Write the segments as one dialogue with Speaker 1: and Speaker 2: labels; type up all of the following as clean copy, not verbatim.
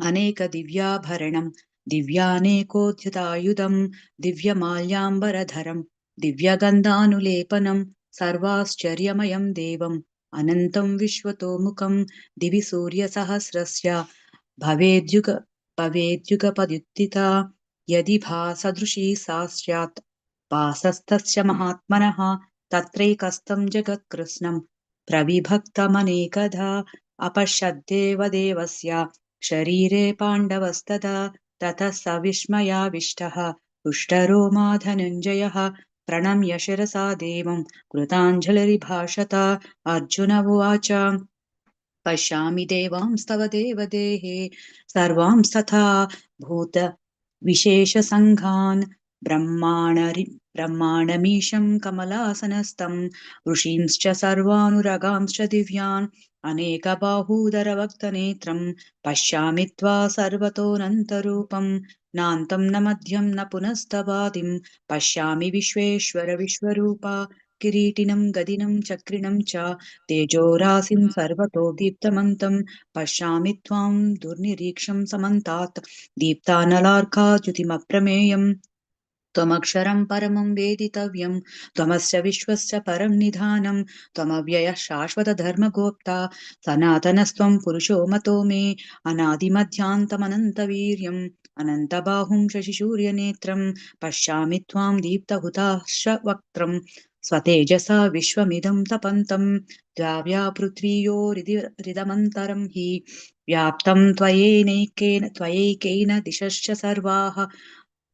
Speaker 1: अनेकदिव्याभरणं दिव्यानेकोद्युतायुधं दिव्यमाल्याम्बरधरं दिव्यगन्धानुलेपनं सर्वाश्चर्यमयं देवम् अनन्तं विश्वतोमुखं दिवि सूर्यसहस्रस्य भवेद्युग भवेद्युगपदुत्थिता यदि भासदृशी सा स्यात् वासस्तस्य महात्मनः तत्रैकस्थं जगत्कृत्स्नं प्रविभक्तमनेकधा अपश्यद्देव देवस्य शरीरे पाण्डवस्तदा ततः स विस्मयाविष्टः हृष्टरोमा धनञ्जयः प्रणम्य शिरसा देवं कृताञ्जलिर्भाषत अर्जुन उवाच पश्यामि देवांस्तव देवदेहे सर्वांस्तथा भूत विशेषसङ्घान् ब्रह्माणमीशं कमलासनस्थं ऋषींश्च सर्वानुरगांश्च दिव्यान् अनेकबाहूदरवक्त्रनेत्रं पश्यामि त्वा सर्वतोऽनन्तरूपं नान्तं न मध्यं न पुनस्तवादिं पश्यामि विश्वेश्वर विश्वरूपा किरीटिनं गदिनं चक्रिणं च तेजोराशिं सर्वतो दीप्तमन्तं पश्यामि त्वां दुर्निरीक्षं समन्तात् दीप्तानलार्काद्युतिमप्रमेयम् त्वमक्षरं परमं वेदितव्यं त्वमस्य विश्वस्य परं निधानं त्वमव्ययः शाश्वतधर्मगोप्ता सनातनस्त्वं पुरुषो मतो मे अनादिमध्यान्तमनन्तवीर्यम् अनन्तबाहुं शशिसूर्यनेत्रं पश्यामि त्वां दीप्तहुताशवक्त्रं स्वतेजसा विश्वमिदं तपन्तं द्याव्या पृथ्वीयोरिदमन्तरं हि व्याप्तं त्वयैकेन दिशश्च सर्वाः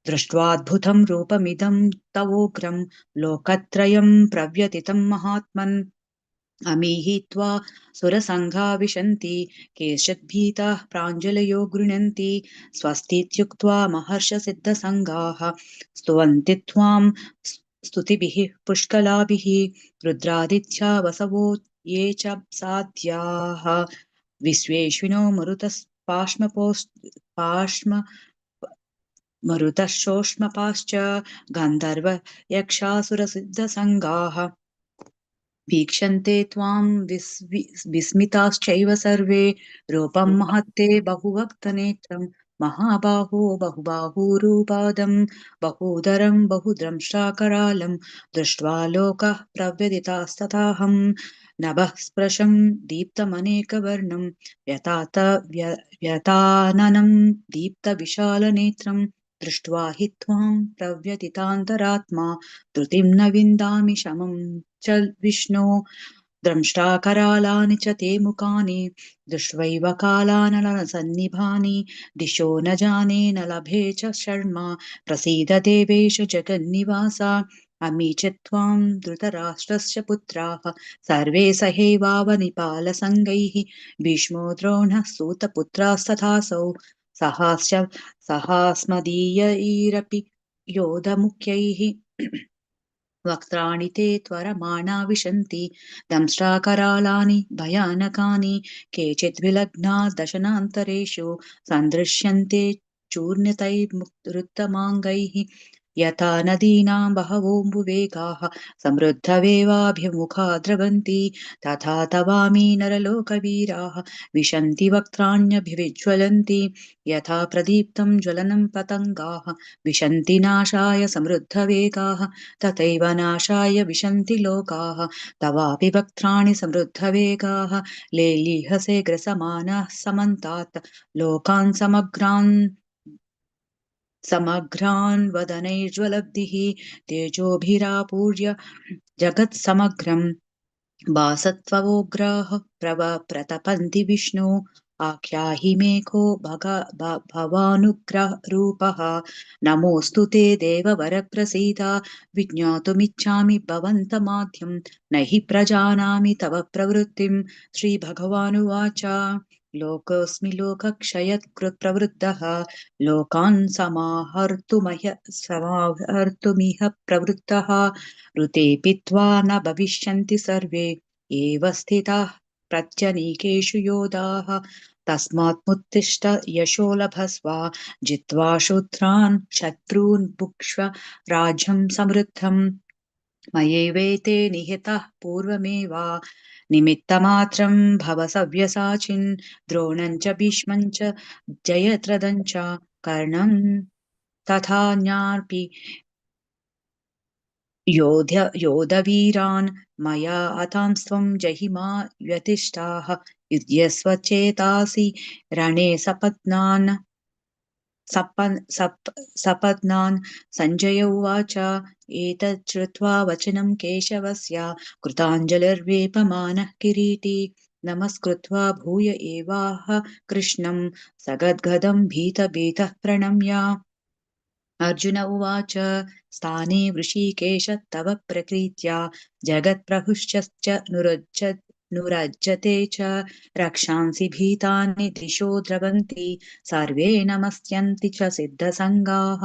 Speaker 1: दृष्ट्वाद्भुतं रूपमिदं तवोग्रं लोकत्रयं प्रव्यथितं महात्मन् अमीहि त्वा सुरसङ्घा विशन्ति केचिद्भीताः प्राञ्जलयो गृह्णन्ति स्वस्तीत्युक्त्वा महर्षसिद्धसङ्घाः स्तुवन्ति त्वां स्तुतिभिः पुष्कलाभिः रुद्रादित्या वसवो ये च साध्याः विश्वेश्विनो मरुतः शोष्मपाश्च गन्धर्व यक्षासुरसिद्धसङ्गाः वीक्षन्ते त्वां विस्मिताश्चैव सर्वे रूपं महत्ते बहुवक्त्रनेत्रं महाबाहो बहुबाहुरूपादं बहूदरं बहुद्रंष्टाकरालं दृष्ट्वा लोकः प्रव्यथितास्तथाहं नभः स्पृशं दीप्तमनेकवर्णं व्यताननं दीप्तविशालनेत्रं दृष्ट्वा हि त्वां प्रव्यथितान्तरात्मा धृतिं न विन्दामि शमं च विष्णो द्रंष्टाकरालानि च ते मुखानि दृष्ट्वैव कालानलसन्निभानि दिशो न जाने न लभे च शर्मा प्रसीद देवेश जगन्निवास अमी च त्वां धृतराष्ट्रस्य पुत्राः सर्वे सहेवावनिपालसङ्गैः भीष्मो द्रोणः सूतपुत्रास्तथासौ सहास्य सहास्मदीयैरपि योधमुख्यैः वक्त्राणि ते त्वरमाणा विशन्ति दंष्ट्राकरालानि भयानकानि केचित् विलग्ना दशनान्तरेषु सन्दृश्यन्ते चूर्णितैरुत्तमाङ्गैः यथा नदीनां बहवोऽम्बुवेगाः समृद्धवेवाभिमुखा द्रवन्ति तथा तवामि नरलोकवीराः विशन्ति वक्त्राण्यभिविज्वलन्ति यथा प्रदीप्तं ज्वलनं पतङ्गाः विशन्ति नाशाय समृद्धवेगाः तथैव नाशाय विशन्ति लोकाः तवापि वक्त्राणि समृद्धवेगाः लेलीहसे ग्रसमानः समन्तात् लोकान् समग्रान् वदनैर्ज्वलब्धिः तेजोभिरापूर्य जगत्समग्रम् भासत्ववोग्राः प्रतपन्ति विष्णु आख्याहि मे को भवानुग्रहरूपः नमोऽस्तु ते देववरप्रसीद विज्ञातुमिच्छामि भवन्तमाद्यं न हि प्रजानामि तव प्रवृत्तिं श्रीभगवानुवाच लोकोऽस्मि लोकक्षयत्कृत् प्रवृद्धः लोकान् समाहर्तुमिह प्रवृत्तः ऋतेऽपि त्वा न भविष्यन्ति सर्वे एव स्थिताः प्रत्यनीकेषु योधाः तस्मात्मुत्तिष्ठ यशो लभस्व जित्वा शूद्रान् शत्रून् भुक्ष्व राज्यं समृद्धम् मयैवैते निहितः पूर्वमेव निमित्तमात्रं भव सव्यसाचिन् द्रोणं च भीष्मं च जयद्रथं च कर्णं तथा न्यापि योधवीरान् मया हतांस्त्वं जहिमा व्यतिष्ठाः युध्यस्व चेतासि रणे सपत्नान् सञ्जय उवाच एतत् श्रुत्वा वचनं केशवस्य कृताञ्जलिर्वेपमानः किरीटी नमस्कृत्वा भूय एवाह कृष्णं सगद्गदं भीतभीतः प्रणम्य अर्जुन उवाच स्थाने वृषीकेश तव प्रकृत्या जगत्प्रभुश्च नुरज्यते च रक्षांसि भीतानि दिशो द्रवन्ति सर्वे नमस्यन्ति च सिद्धसङ्गाः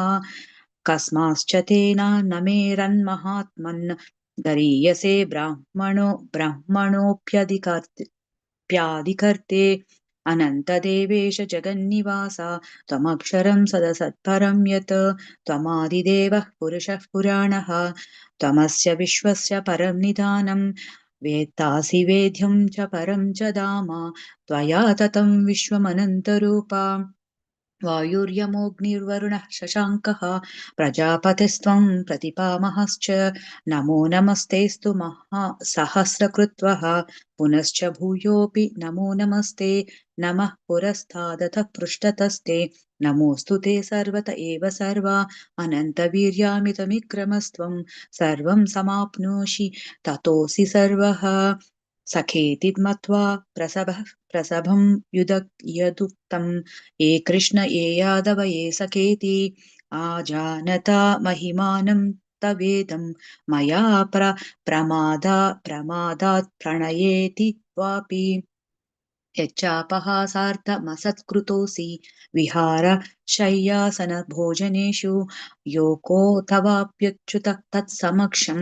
Speaker 1: कस्माश्च तेन न मेरन्महात्मन् गरीयसे ब्राह्मणोऽप्यधिकर्ते अनन्तदेवेश जगन्निवास त्वमक्षरं सदसत्परं यत् त्वमादिदेवः पुरुषः पुराणः त्वमस्य विश्वस्य परं निधानं वेत्तासि वेद्यं च परं च धाम त्वया ततं विश्वमनन्तरूपा वायुर्यमोऽग्निर्वरुणः शशाङ्कः प्रजापतिस्त्वं प्रतिपामहश्च नमो नमस्तेऽस्तु सहस्रकृत्वः पुनश्च भूयोऽपि नमो नमस्ते नमः पुरस्तादथ पृष्ठतस्ते नमोऽस्तु ते सर्वत एव सर्वा अनन्तवीर्यामितविक्रमस्त्वं सर्वं समाप्नोषि ततोऽसि सर्वः सखेति मत्वा प्रसभं यदुक्तम् ये कृष्ण ये यादव ये सखेति आजानता महिमानं तवेदं मया प्रमादात् प्रणयेति त्वापि यच्चापहासार्थमसत्कृतोऽसि विहारशय्यासनभोजनेषु योऽकोऽथवाप्यच्युतः तत्समक्षं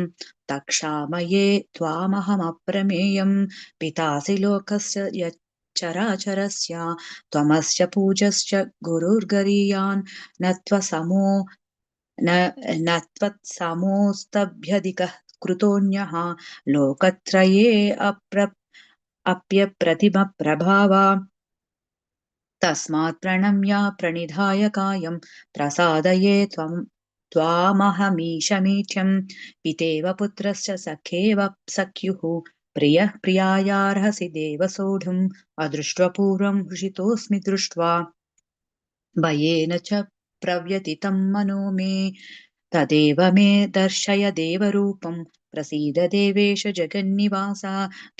Speaker 1: तक्षामये त्वामहमप्रमेयं पितासि लोकस्य यच्चराचरस्य त्वमस्य पूजश्च गुरुर्गरीयान् न त्वसमो न त्वत्समोऽस्तभ्यधिकः कृतोऽन्यः लोकत्रये अप्यप्रतिमप्रभावा तस्मात् प्रणम्य प्रणिधाय कायं प्रसादये त्वामहमीशमीड्यं पितेव पुत्रस्य सखेव सख्युः प्रियः प्रियायार्हसि देव सोढुम् अदृष्ट्वपूर्वं हृषितोऽस्मि दृष्ट्वा भयेन च प्रव्यथितं मनो मे तदेव मे दर्शय देवरूपं प्रसीद देवेश जगन्निवास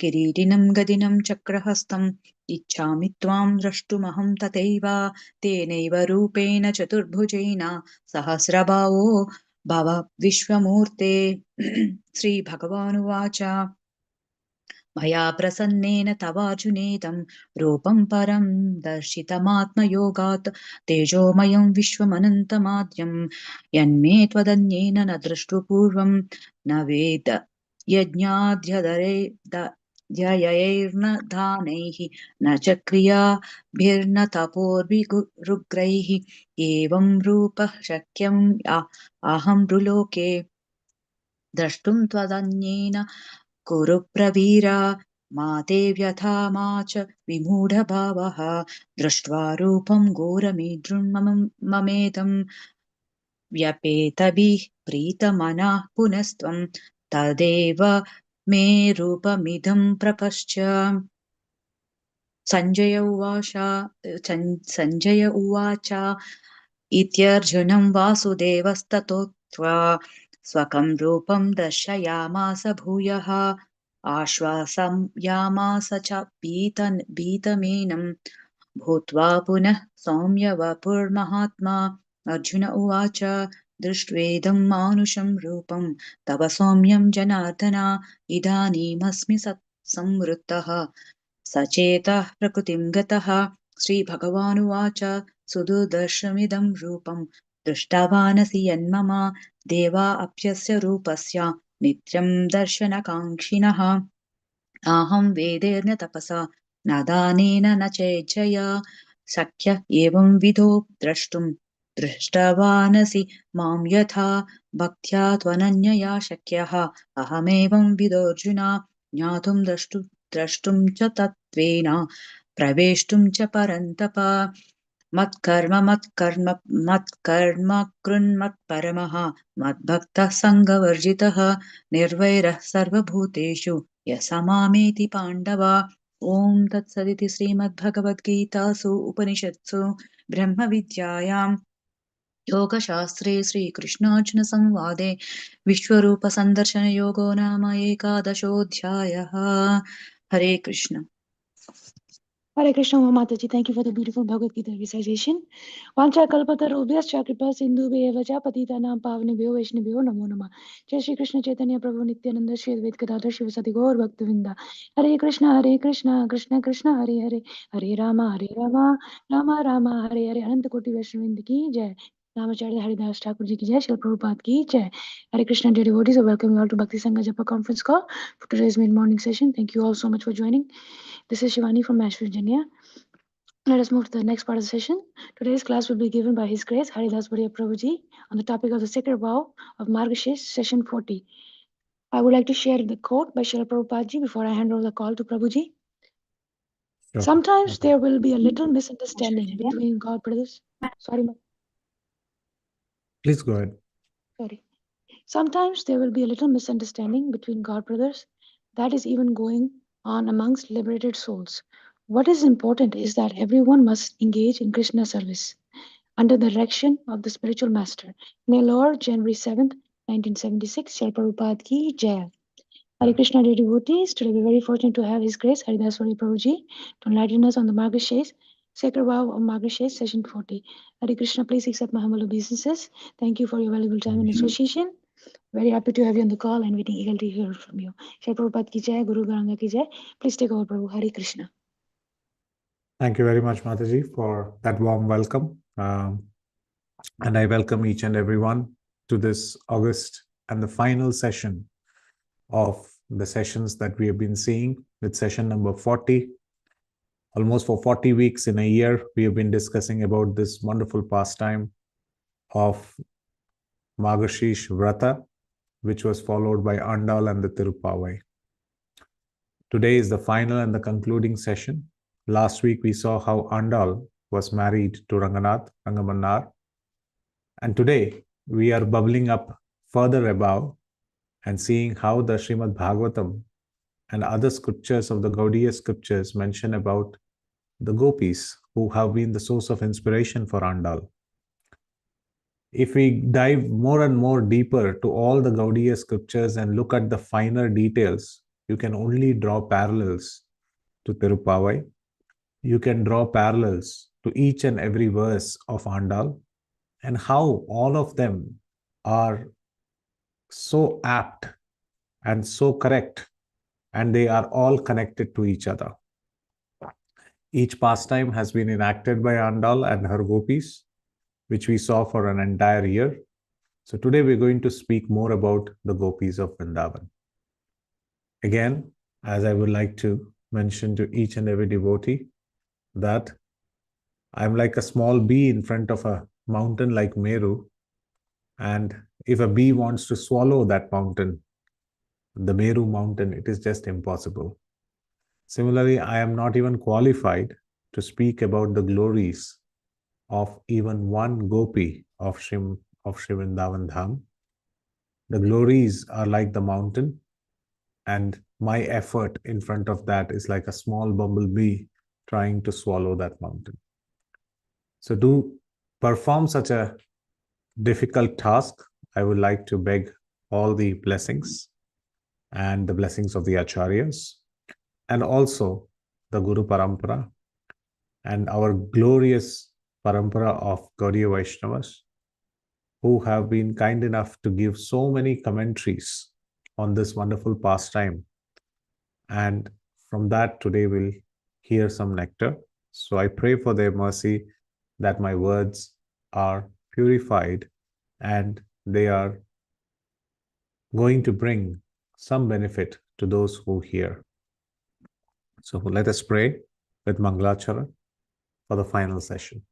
Speaker 1: किरीटिनं गदिनं चक्रहस्तम् इच्छामि त्वां द्रष्टुमहं तथैव तेनैव रूपेण चतुर्भुजेन सहस्रभावो भव विश्वमूर्ते श्रीभगवानुवाच मया प्रसन्नेन तवार्जुनेदं रूपं परं दर्शितमात्मयोगात् तेजोमयं विश्वमनन्तमाद्यं यन्मे त्वदन्येन न दृष्टुपूर्वं न वेद यज्ञाध्ययैर्न दानैः न च क्रियाभिर्न तपोर्भिरुग्रैः एवं रूपः शक्यं अहं नृलोके द्रष्टुं त्वदन्येन कुरु प्रवीरा मा ते व्यथा मा च विमूढभावः दृष्ट्वा रूपं घोरमीदृन्ममेदं व्यपेतभिः प्रीतमनः पुनस्त्वं तदेव मे रूपमिदं प्रपश्च सञ्जय उवाच इत्यर्जुनं वासुदेवस्ततोक्त्वा स्वकं रूपं दर्शयामास भूयः आश्वासयामास च भीतमेनं भूत्वा पुनः सौम्य वपुर्महात्मा अर्जुन उवाच दृष्ट्वेदं मानुषं रूपं तव सौम्यं जनार्दन इदानीमस्मि संवृत्तः सचेतः प्रकृतिं गतः श्रीभगवानुवाच सुदुर्दर्शमिदं रूपं दृष्टवानसि यन्मम देवा अप्यस्य रूपस्य नित्यं दर्शनकाङ्क्षिणः अहं वेदेन तपसा न दानेन न चेज्जया शक्य एवं विधो द्रष्टुम् दृष्टवानसि मां यथा भक्त्या त्वनन्यया शक्यः अहमेवं विदोऽर्जुन ज्ञातुं द्रष्टुं च तत्त्वेन प्रवेष्टुं च परन्तप मत्कर्म कृन्मत्परमः मद्भक्तः सङ्गवर्जितः निर्वैरः सर्वभूतेषु यः स मामेति पाण्डव। ॐ तत्सदिति श्रीमद्भगवद्गीतासु उपनिषत्सु ब्रह्मविद्यायां योगशास्त्रे श्रीकृष्णार्जुनसंवादे विश्वरूपसन्दर्शनयोगो नाम एकादशोऽध्यायः। हरे Krishna.
Speaker 2: Hare Krishna, Mataji. Thank you for the beautiful Bhagavad Gita recitation. Vancha kalpatarubhyascha kripa sindhubhyevacha patitanam pavanebhyo vaishnavyo namo namah. Jai Shri Krishna Chaitanya Prabhu Nityananda Shri Advaita Gadadhar Shivasati Gaur Bhaktavinda. Hare Krishna, Krishna Krishna, Hare Hare, Hare Rama, Rama Rama, Hare Hare. Ananta Koti Vaishnavinda ki Jai. Namacharya Haridas Thakur Ji ki Jai. Shri Prabhupada ki Jai. Hare Krishna, dear devotees. I welcome you all to Bhakti Sangha Japa conference call for today's mid-morning session. Thank you all so much for joining. This is Shivani from Nashville, Virginia. Let us move to the next part of the session. Today's class will be given by His Grace Haridas Varya Prabhuji on the topic of the sacred vow of Margasirsha, session 40. I would like to share the quote by Srila Prabhupada before I hand over the call to Prabhuji. Sure. Sometimes there will be a little misunderstanding between God brothers. Sorry,
Speaker 3: please go ahead.
Speaker 2: Sorry. Sometimes there will be a little misunderstanding between God brothers. That is even going on amongst liberated souls. What is important is that everyone must engage in Krishna service under the direction of the spiritual master. Nellore, January 7th, 1976, Srila Prabhupada Ki Jai. Hare Krishna, dear devotees. Today we are very fortunate to have His Grace Haridas Varya Prabhuji to enlighten us on the Margasirsha, Sacred Vow of Margasirsha, session 40. Hare Krishna, please accept my humble obeisances. Thank you for your valuable time and association. Very happy to have you on the call and waiting eagerly to hear from you. Srila Prabhupada Ki Jai, Guru Garanga Ki Jai. Please take over, Prabhu. Hare Krishna.
Speaker 3: Thank you very much, Mataji, for that warm welcome. And I welcome each and everyone to this August and the final session of the sessions that we have been seeing with session number 40. Almost for 40 weeks in a year, we have been discussing about this wonderful pastime of Margasirsha Vrata, which was followed by Andal and the Tirupavai. Today is the final and the concluding session. Last week, we saw how Andal was married to Rangamannar. And today, we are bubbling up further above and seeing how the Srimad Bhagavatam and other scriptures of the Gaudiya scriptures mention about the gopis who have been the source of inspiration for Andal. If we dive more and more deeper to all the Gaudiya scriptures and look at the finer details, you can only draw parallels to Tirupavai. You can draw parallels to each and every verse of Andal and how all of them are so apt and so correct, and they are all connected to each other. Each pastime has been enacted by Andal and her gopis, which we saw for an entire year. So today we're going to speak more about the gopis of Vrindavan. Again, as I would like to mention to each and every devotee, that I'm like a small bee in front of a mountain like Meru, and if a bee wants to swallow that mountain, the Meru mountain, it is just impossible. Similarly, I am not even qualified to speak about the glories of even one gopi of Shri Vrindavan Dham. The glories are like the mountain, and my effort in front of that is like a small bumblebee trying to swallow that mountain. So to perform such a difficult task, I would like to beg all the blessings and the blessings of the Acharyas, and also the Guru Parampara and our glorious Parampara of Gaudiya Vaishnavas, who have been kind enough to give so many commentaries on this wonderful pastime. And from that, today we'll hear some nectar. So I pray for their mercy that my words are purified and they are going to bring some benefit to those who hear. So let us pray with Mangalachara for the final session.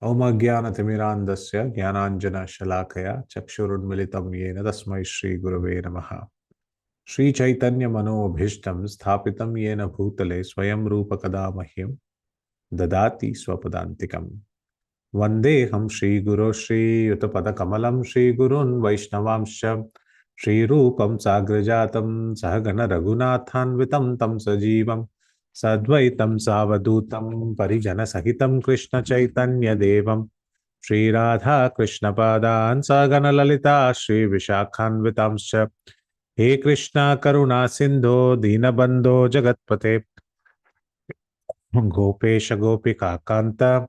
Speaker 3: Om Ajnanatimirandasya Jnananjana Shalakaya Chakshurunmilitam Yena Tasmai Shri Gurave Namaha. Shri Chaitanya Manobhishtam Sthapitam Yena Bhutale Swayam Rupa Kadamahyam Dadati Swapadantikam. Vandeham Shri Guru Shri Yuttapada Kamalam Shri Gurun Vaishnavamsha Shri Rupam Sagrajatam Sahagana Raghunathanvitam Tam Sajivam Sadvaitam Savadutam Parijana Sahitam Krishna Chaitanya Devam Shri Radha Krishna Padan Sagana Lalita Shri Vishakhanvitamsha He Krishna Karuna Sindho Dinabandho Jagatpate Gopesha Gopika Kanta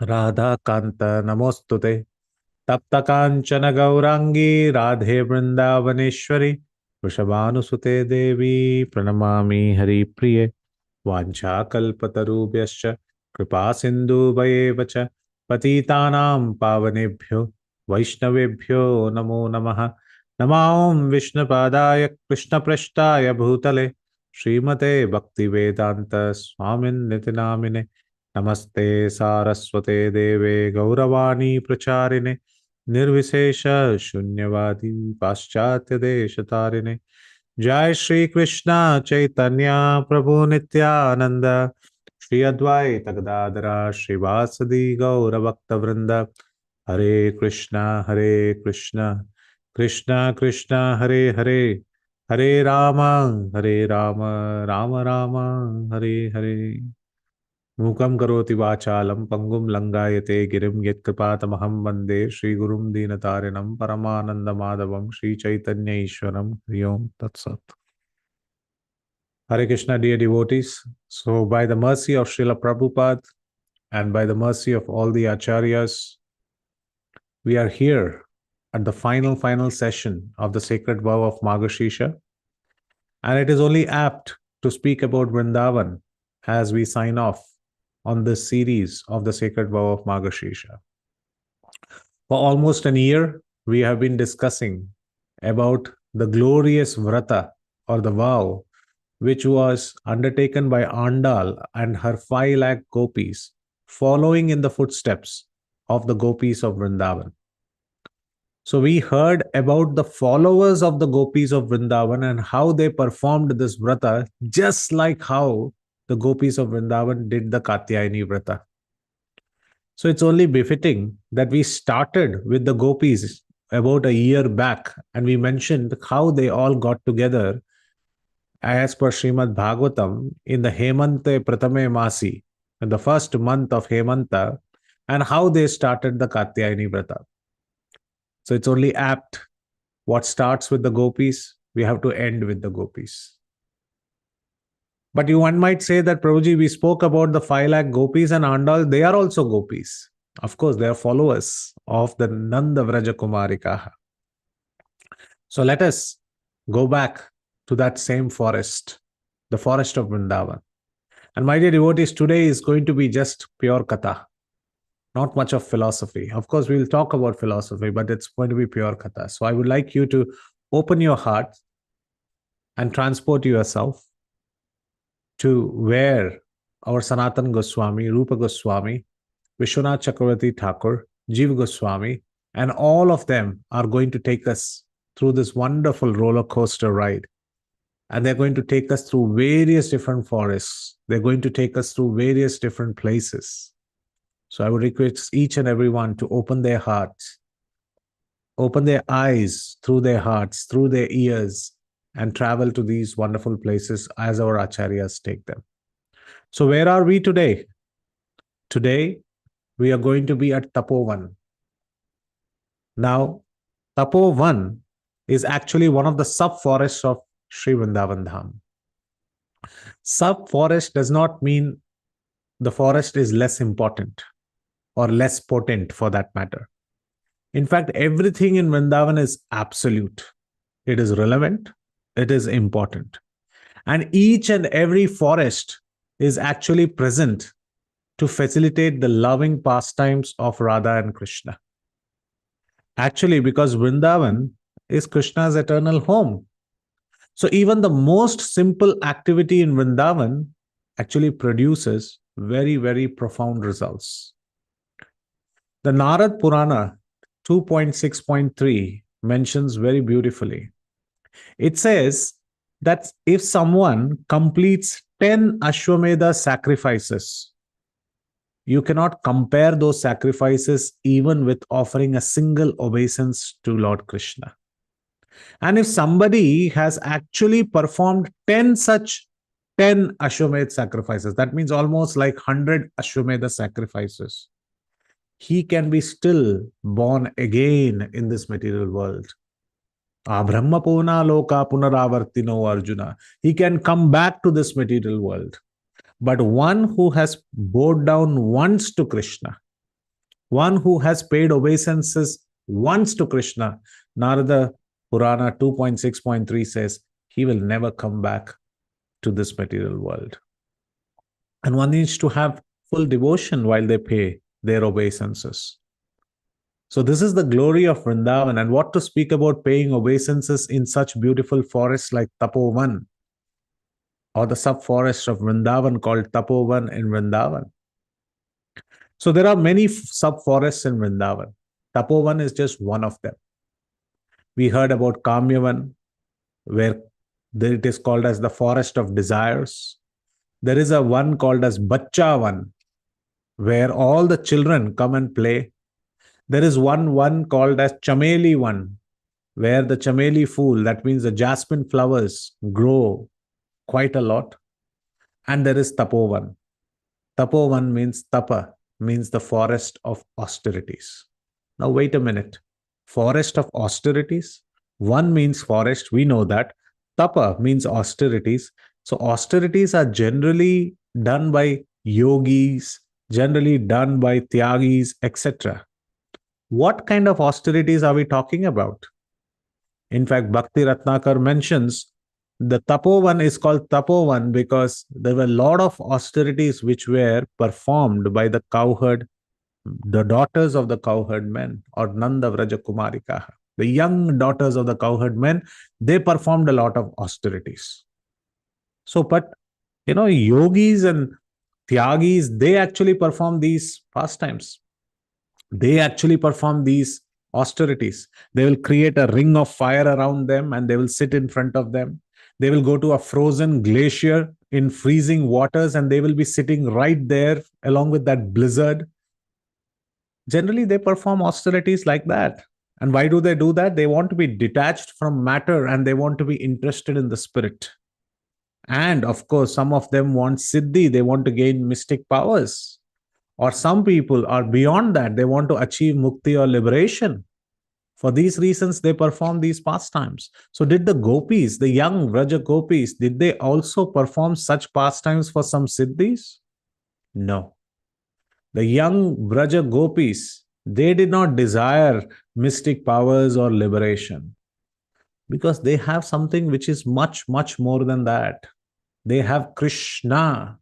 Speaker 3: Radha Kanta Namostute Tapta Kanchana Gaurangi Radhe Vrindavaneshwari Vrishabhanusute Devi Pranamami Hari Priye Vanchakalpatarubhyascha Kripa Sindhubhayeva cha Patitanam Pavanebhyo Vaishnavebhyo Namo Namaha Namam Vishnupadaya Krishna Prashtaya Bhutale Srimate Bhaktivedanta Swamin Nitinamine Namaste Saraswate Deve Gauravani Pracharine Nirvisesha Shunyavadi Paschatya Deshatarine Jai Shri Krishna Chaitanya Prabhu Nityananda Shri Advaita Gadadara Shri Vasadi Gaura Bhakta Vrinda Hare Krishna Krishna Krishna Hare Hare Hare Rama Rama Rama Hare Hare Mukam karoti vachalam pangum langayate girim yetkripatamaham vande Shri Gurum Dinatarinam Paramananda Madhavam Shri Chaitanya Ishwaram Hriyom Tatsat. Hare Krishna, dear devotees. So, by the mercy of Srila Prabhupada and by the mercy of all the acharyas, we are here at the final session of the sacred vow of Margasirsha. And it is only apt to speak about Vrindavan as we sign off on this series of the sacred vow of Margasirsha. For almost a year, we have been discussing about the glorious vrata or the vow which was undertaken by Andal and her 5 lakh gopis, following in the footsteps of the gopis of Vrindavan. So we heard about the followers of the gopis of Vrindavan and how they performed this vrata, just like how the gopis of Vrindavan did the Katyayani vrata. So it's only befitting that we started with the gopis about a year back, and we mentioned how they all got together as per Srimad Bhagavatam in the Hemante Pratame Masi, in the first month of Hemanta, and how they started the Katyayani Vrata. So it's only apt. What starts with the gopis, we have to end with the gopis. But one might say that, Prabhuji, we spoke about the 5 lakh gopis and Andal, they are also gopis. Of course, they are followers of the Nanda Vraja Kumarikaha. So let us go back to that same forest, the forest of Vrindavan. And my dear devotees, today is going to be just pure katha, not much of philosophy. Of course, we will talk about philosophy, but it's going to be pure katha. So I would like you to open your heart and transport yourself to where our Sanatan Goswami, Rupa Goswami, Vishwanath Chakravarti Thakur, Jiva Goswami, and all of them are going to take us through this wonderful roller coaster ride. And they're going to take us through various different forests. They're going to take us through various different places. So I would request each and everyone to open their hearts, open their eyes through their hearts, through their ears, and travel to these wonderful places as our acharyas take them. So where are we today? Today, we are going to be at Tapovan. Now, Tapovan is actually one of the sub-forests of Sri Vrindavan Dham. Sub-forest does not mean the forest is less important or less potent for that matter. In fact, everything in Vrindavan is absolute. It is relevant. It is important. And each and every forest is actually present to facilitate the loving pastimes of Radha and Krishna. Actually, because Vrindavan is Krishna's eternal home. So even the most simple activity in Vrindavan actually produces very, very profound results. The Narad Purana 2.6.3 mentions very beautifully. It says that if someone completes 10 Ashwamedha sacrifices, you cannot compare those sacrifices even with offering a single obeisance to Lord Krishna. And if somebody has actually performed 10 such 10 Ashwamedha sacrifices, that means almost like 100 Ashwamedha sacrifices, he can be still born again in this material world. Brahmapona loka punaravartino Arjuna. He can come back to this material world. But one who has bowed down once to Krishna, one who has paid obeisances once to Krishna, Narada Purana 2.6.3 says, he will never come back to this material world. And one needs to have full devotion while they pay their obeisances. So this is the glory of Vrindavan, and what to speak about paying obeisances in such beautiful forests like Tapovan, or the sub-forest of Vrindavan called Tapovan in Vrindavan. So there are many sub-forests in Vrindavan. Tapovan is just one of them. We heard about Kamyavan, where it is called as the forest of desires. There is a one called as Bachchavan, where all the children come and play. There is one called as Chameli one, where the chameli fool, that means the jasmine flowers, grow quite a lot. And there is Tapovan. Tapovan means tapa, means the forest of austerities. Now wait a minute. Forest of austerities? One means forest, we know that. Tapa means austerities. So austerities are generally done by yogis, generally done by tyagis, etc. What kind of austerities are we talking about? In fact, Bhakti Ratnakar mentions the Tapovan is called Tapovan because there were a lot of austerities which were performed by the cowherd, the daughters of the cowherd men, or Nanda Vraja Kumarikaha. The young daughters of the cowherd men, they performed a lot of austerities. So, but yogis and tyagis, they actually perform these pastimes. They actually perform these austerities. They will create a ring of fire around them and they will sit in front of them. They will go to a frozen glacier in freezing waters and they will be sitting right there along with that blizzard. Generally, they perform austerities like that. And why do they do that? They want to be detached from matter and they want to be interested in the spirit. And of course, some of them want siddhi, they want to gain mystic powers. Or some people are beyond that, they want to achieve mukti or liberation. For these reasons, they perform these pastimes. So did the gopis, the young Vraja gopis, did they also perform such pastimes for some siddhis? No. The young Vraja gopis, they did not desire mystic powers or liberation because they have something which is much, much more than that. They have Krishna.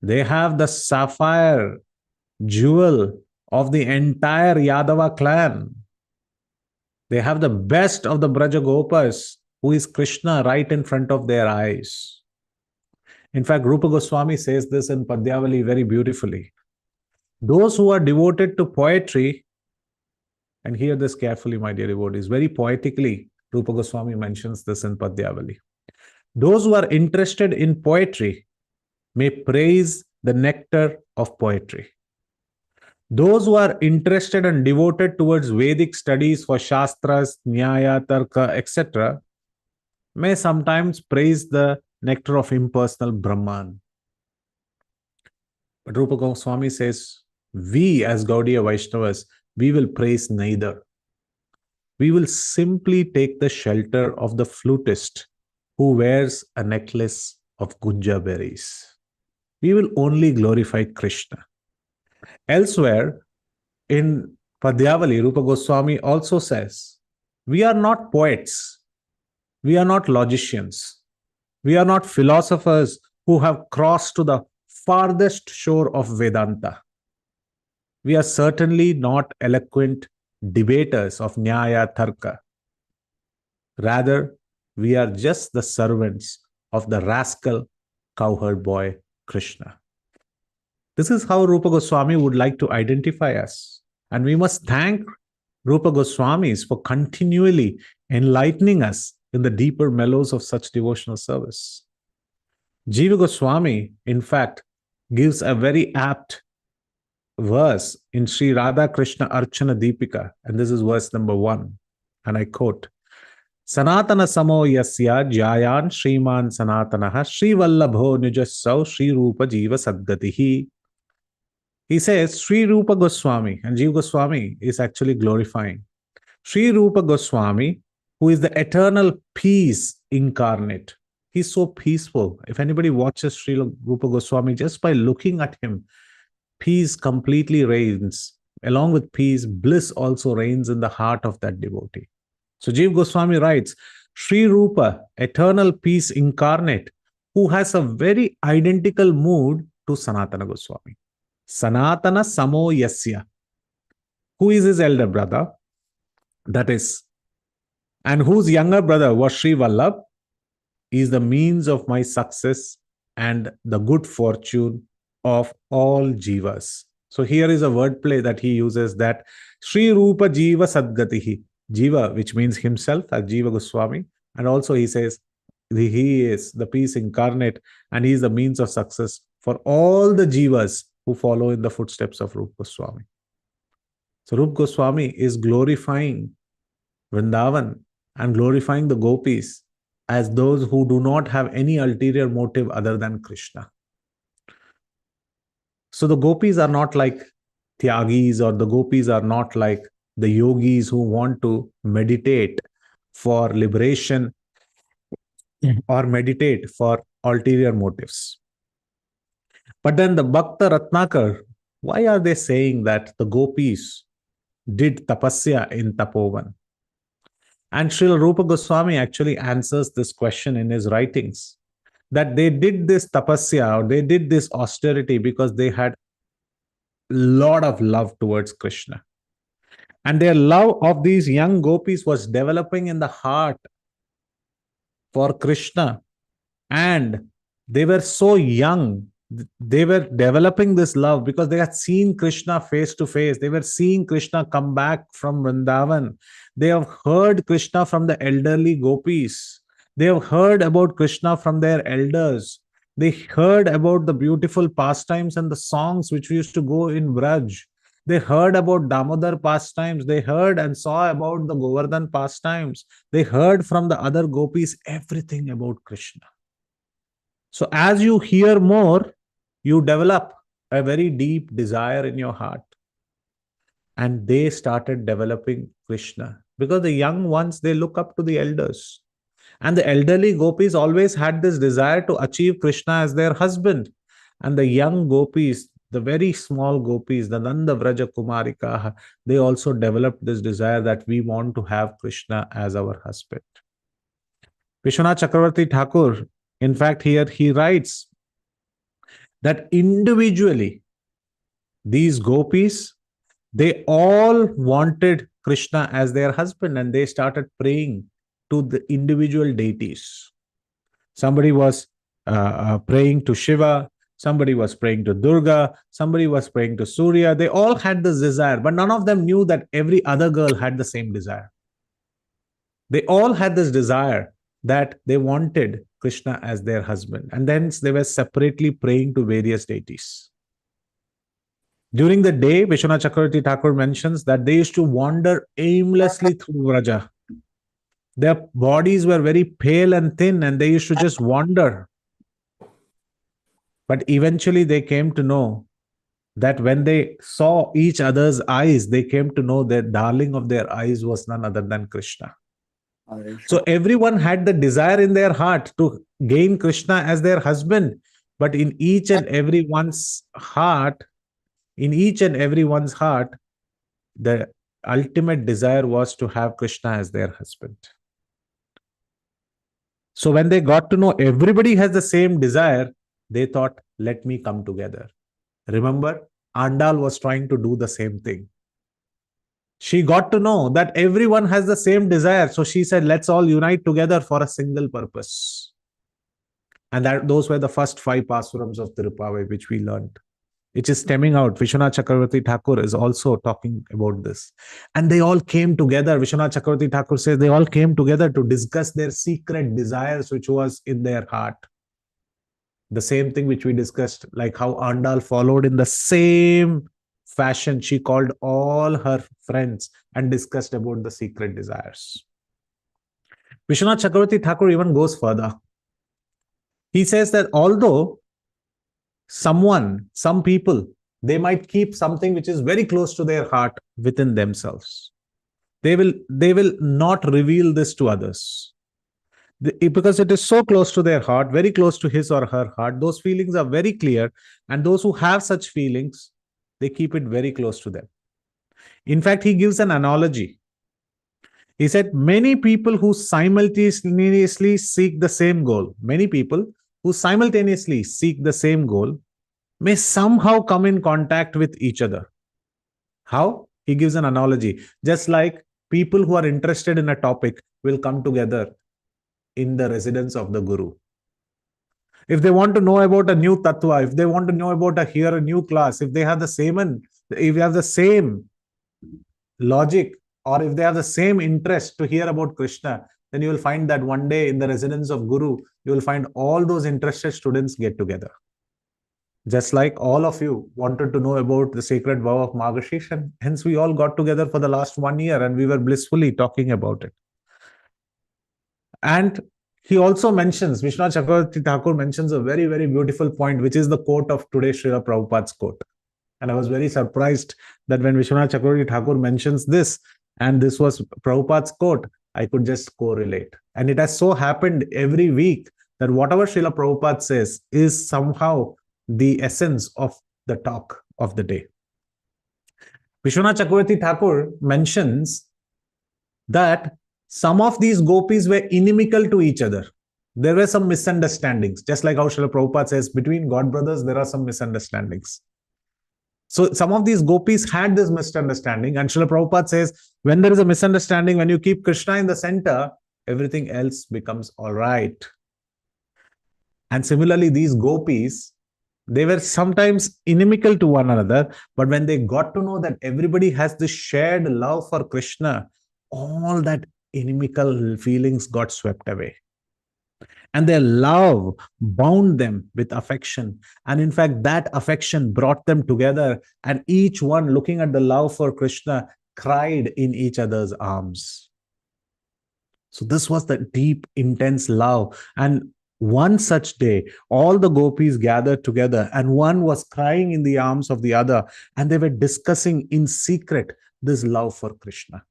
Speaker 3: They have the sapphire jewel of the entire Yadava clan. They have the best of the Braja Gopas, who is Krishna, right in front of their eyes. In fact, Rupa Goswami says this in Padyavali very beautifully. Those who are devoted to poetry, and hear this carefully, my dear devotees, very poetically, Rupa Goswami mentions this in Padyavali. Those who are interested in poetry may praise the nectar of poetry. Those who are interested and devoted towards Vedic studies for Shastras, Nyaya, Tarka, etc., may sometimes praise the nectar of impersonal Brahman. But Rupa Goswami says, we as Gaudiya Vaishnavas, we will praise neither. We will simply take the shelter of the flutist who wears a necklace of gunja berries. We will only glorify Krishna. Elsewhere, in Padyavali, Rupa Goswami also says, we are not poets. We are not logicians. We are not philosophers who have crossed to the farthest shore of Vedanta. We are certainly not eloquent debaters of Nyaya Tarka. Rather, we are just the servants of the rascal cowherd boy Krishna. This is how Rupa Goswami would like to identify us. And we must thank Rupa Goswamis for continually enlightening us in the deeper mellows of such devotional service. Jiva Goswami, in fact, gives a very apt verse in Sri Radha Krishna Archana Deepika, and this is verse number 1. And I quote, Sanatana samo yasya jayan Shriman Sanatanaha Sri Vallabho Nijasau Sri Rupa Jiva Sadgatihi. He says Sri Rupa Goswami, and Jiva Goswami is actually glorifying Sri Rupa Goswami, who is the eternal peace incarnate. He's so peaceful. If anybody watches Sri Rupa Goswami, just by looking at him, peace completely reigns. Along with peace, bliss also reigns in the heart of that devotee. So Jiva Goswami writes, Sri Rupa, eternal peace incarnate, who has a very identical mood to Sanatana Goswami. Sanatana Samo Yasya, who is his elder brother, that is, and whose younger brother was Sri Vallabh, is the means of my success and the good fortune of all jivas. So here is a wordplay that he uses, that Sri Rupa Jiva Sadgatihi, Jiva, which means himself, as Jiva Goswami, and also he says he is the peace incarnate and he is the means of success for all the jivas who follow in the footsteps of Rupa Goswami. So Rupa Goswami is glorifying Vrindavan and glorifying the gopis as those who do not have any ulterior motive other than Krishna. So the gopis are not like Tyagis, or the gopis are not like the yogis who want to meditate for liberation or meditate for ulterior motives. But then the Bhakta Ratnakar, why are they saying that the gopis did tapasya in Tapovan? And Srila Rupa Goswami actually answers this question in his writings, that they did this tapasya, or they did this austerity because they had a lot of love towards Krishna. And their love of these young gopis was developing in the heart for Krishna. And they were so young. They were developing this love because they had seen Krishna face to face. They were seeing Krishna come back from Vrindavan. They have heard Krishna from the elderly gopis. They have heard about Krishna from their elders. They heard about the beautiful pastimes and the songs which we used to go in Braj. They heard about Damodar pastimes. They heard and saw about the Govardhan pastimes. They heard from the other gopis everything about Krishna. So as you hear more, you develop a very deep desire in your heart. And they started developing Krishna because the young ones, they look up to the elders. And the elderly gopis always had this desire to achieve Krishna as their husband. And the young gopis, the very small gopis, the Nanda Vraja Kumarika, they also developed this desire that we want to have Krishna as our husband. Vishwanath Chakravarti Thakur, in fact, here he writes that individually, these gopis, they all wanted Krishna as their husband, and they started praying to the individual deities. Somebody was praying to Shiva, somebody was praying to Durga, somebody was praying to Surya. They all had this desire, but none of them knew that every other girl had the same desire. They all had this desire that they wanted Krishna as their husband, and then they were separately praying to various deities. During the day, Vishwanath Chakravarti Thakur mentions that they used to wander aimlessly through Vraja. Their bodies were very pale and thin, and they used to just wander. But eventually they came to know that when they saw each other's eyes, they came to know that darling of their eyes was none other than Krishna. So everyone had the desire in their heart to gain Krishna as their husband, but in each and everyone's heart, the ultimate desire was to have Krishna as their husband. So when they got to know everybody has the same desire, they thought, let me come together. Remember, Andal was trying to do the same thing. She got to know that everyone has the same desire. So she said, let's all unite together for a single purpose. And those were the first 5 pasurams of Tirupavai, which we learned. which is stemming out. Vishwanath Chakravarti Thakur is also talking about this. And they all came together. Vishwanath Chakravarti Thakur says they all came together to discuss their secret desires, which was in their heart. The same thing which we discussed, like how Andal followed in the same fashion. She called all her friends and discussed about the secret desires. Vishwanath Chakravarti Thakur even goes further. He says that although some people, they might keep something which is very close to their heart within themselves. They will not reveal this to others. Because it is so close to their heart, very close to his or her heart, those feelings are very clear. And those who have such feelings, they keep it very close to them. In fact, he gives an analogy. He said, many people who simultaneously seek the same goal, may somehow come in contact with each other. How? He gives an analogy. Just like people who are interested in a topic will come together in the residence of the Guru. If they want to know about a new tattva, if they want to know about a new class, if they have the same logic, or if they have the same interest to hear about Krishna, then you will find that one day in the residence of Guru, you will find all those interested students get together. Just like all of you wanted to know about the sacred vow of Margasirsha, hence we all got together for the last 1 year and we were blissfully talking about it. And he also mentions, Vishwanath Chakravarti Thakur mentions a very, very beautiful point, which is the quote of today, Srila Prabhupada's quote. And I was very surprised that when Vishwanath Chakravarti Thakur mentions this, and this was Prabhupada's quote, I could just correlate. And it has so happened every week that whatever Srila Prabhupada says is somehow the essence of the talk of the day. Vishwanath Chakravarti Thakur mentions that some of these gopis were inimical to each other. There were some misunderstandings. Just like how Srila Prabhupada says, between God brothers, there are some misunderstandings. So some of these gopis had this misunderstanding. And Srila Prabhupada says, when there is a misunderstanding, when you keep Krishna in the center, everything else becomes all right. And similarly, these gopis, they were sometimes inimical to one another, but when they got to know that everybody has this shared love for Krishna, all that inimical feelings got swept away. And their love bound them with affection. And in fact, that affection brought them together, and each one, looking at the love for Krishna, cried in each other's arms. So this was the deep, intense love. And one such day, all the gopis gathered together, and one was crying in the arms of the other, and they were discussing in secret this love for Krishna.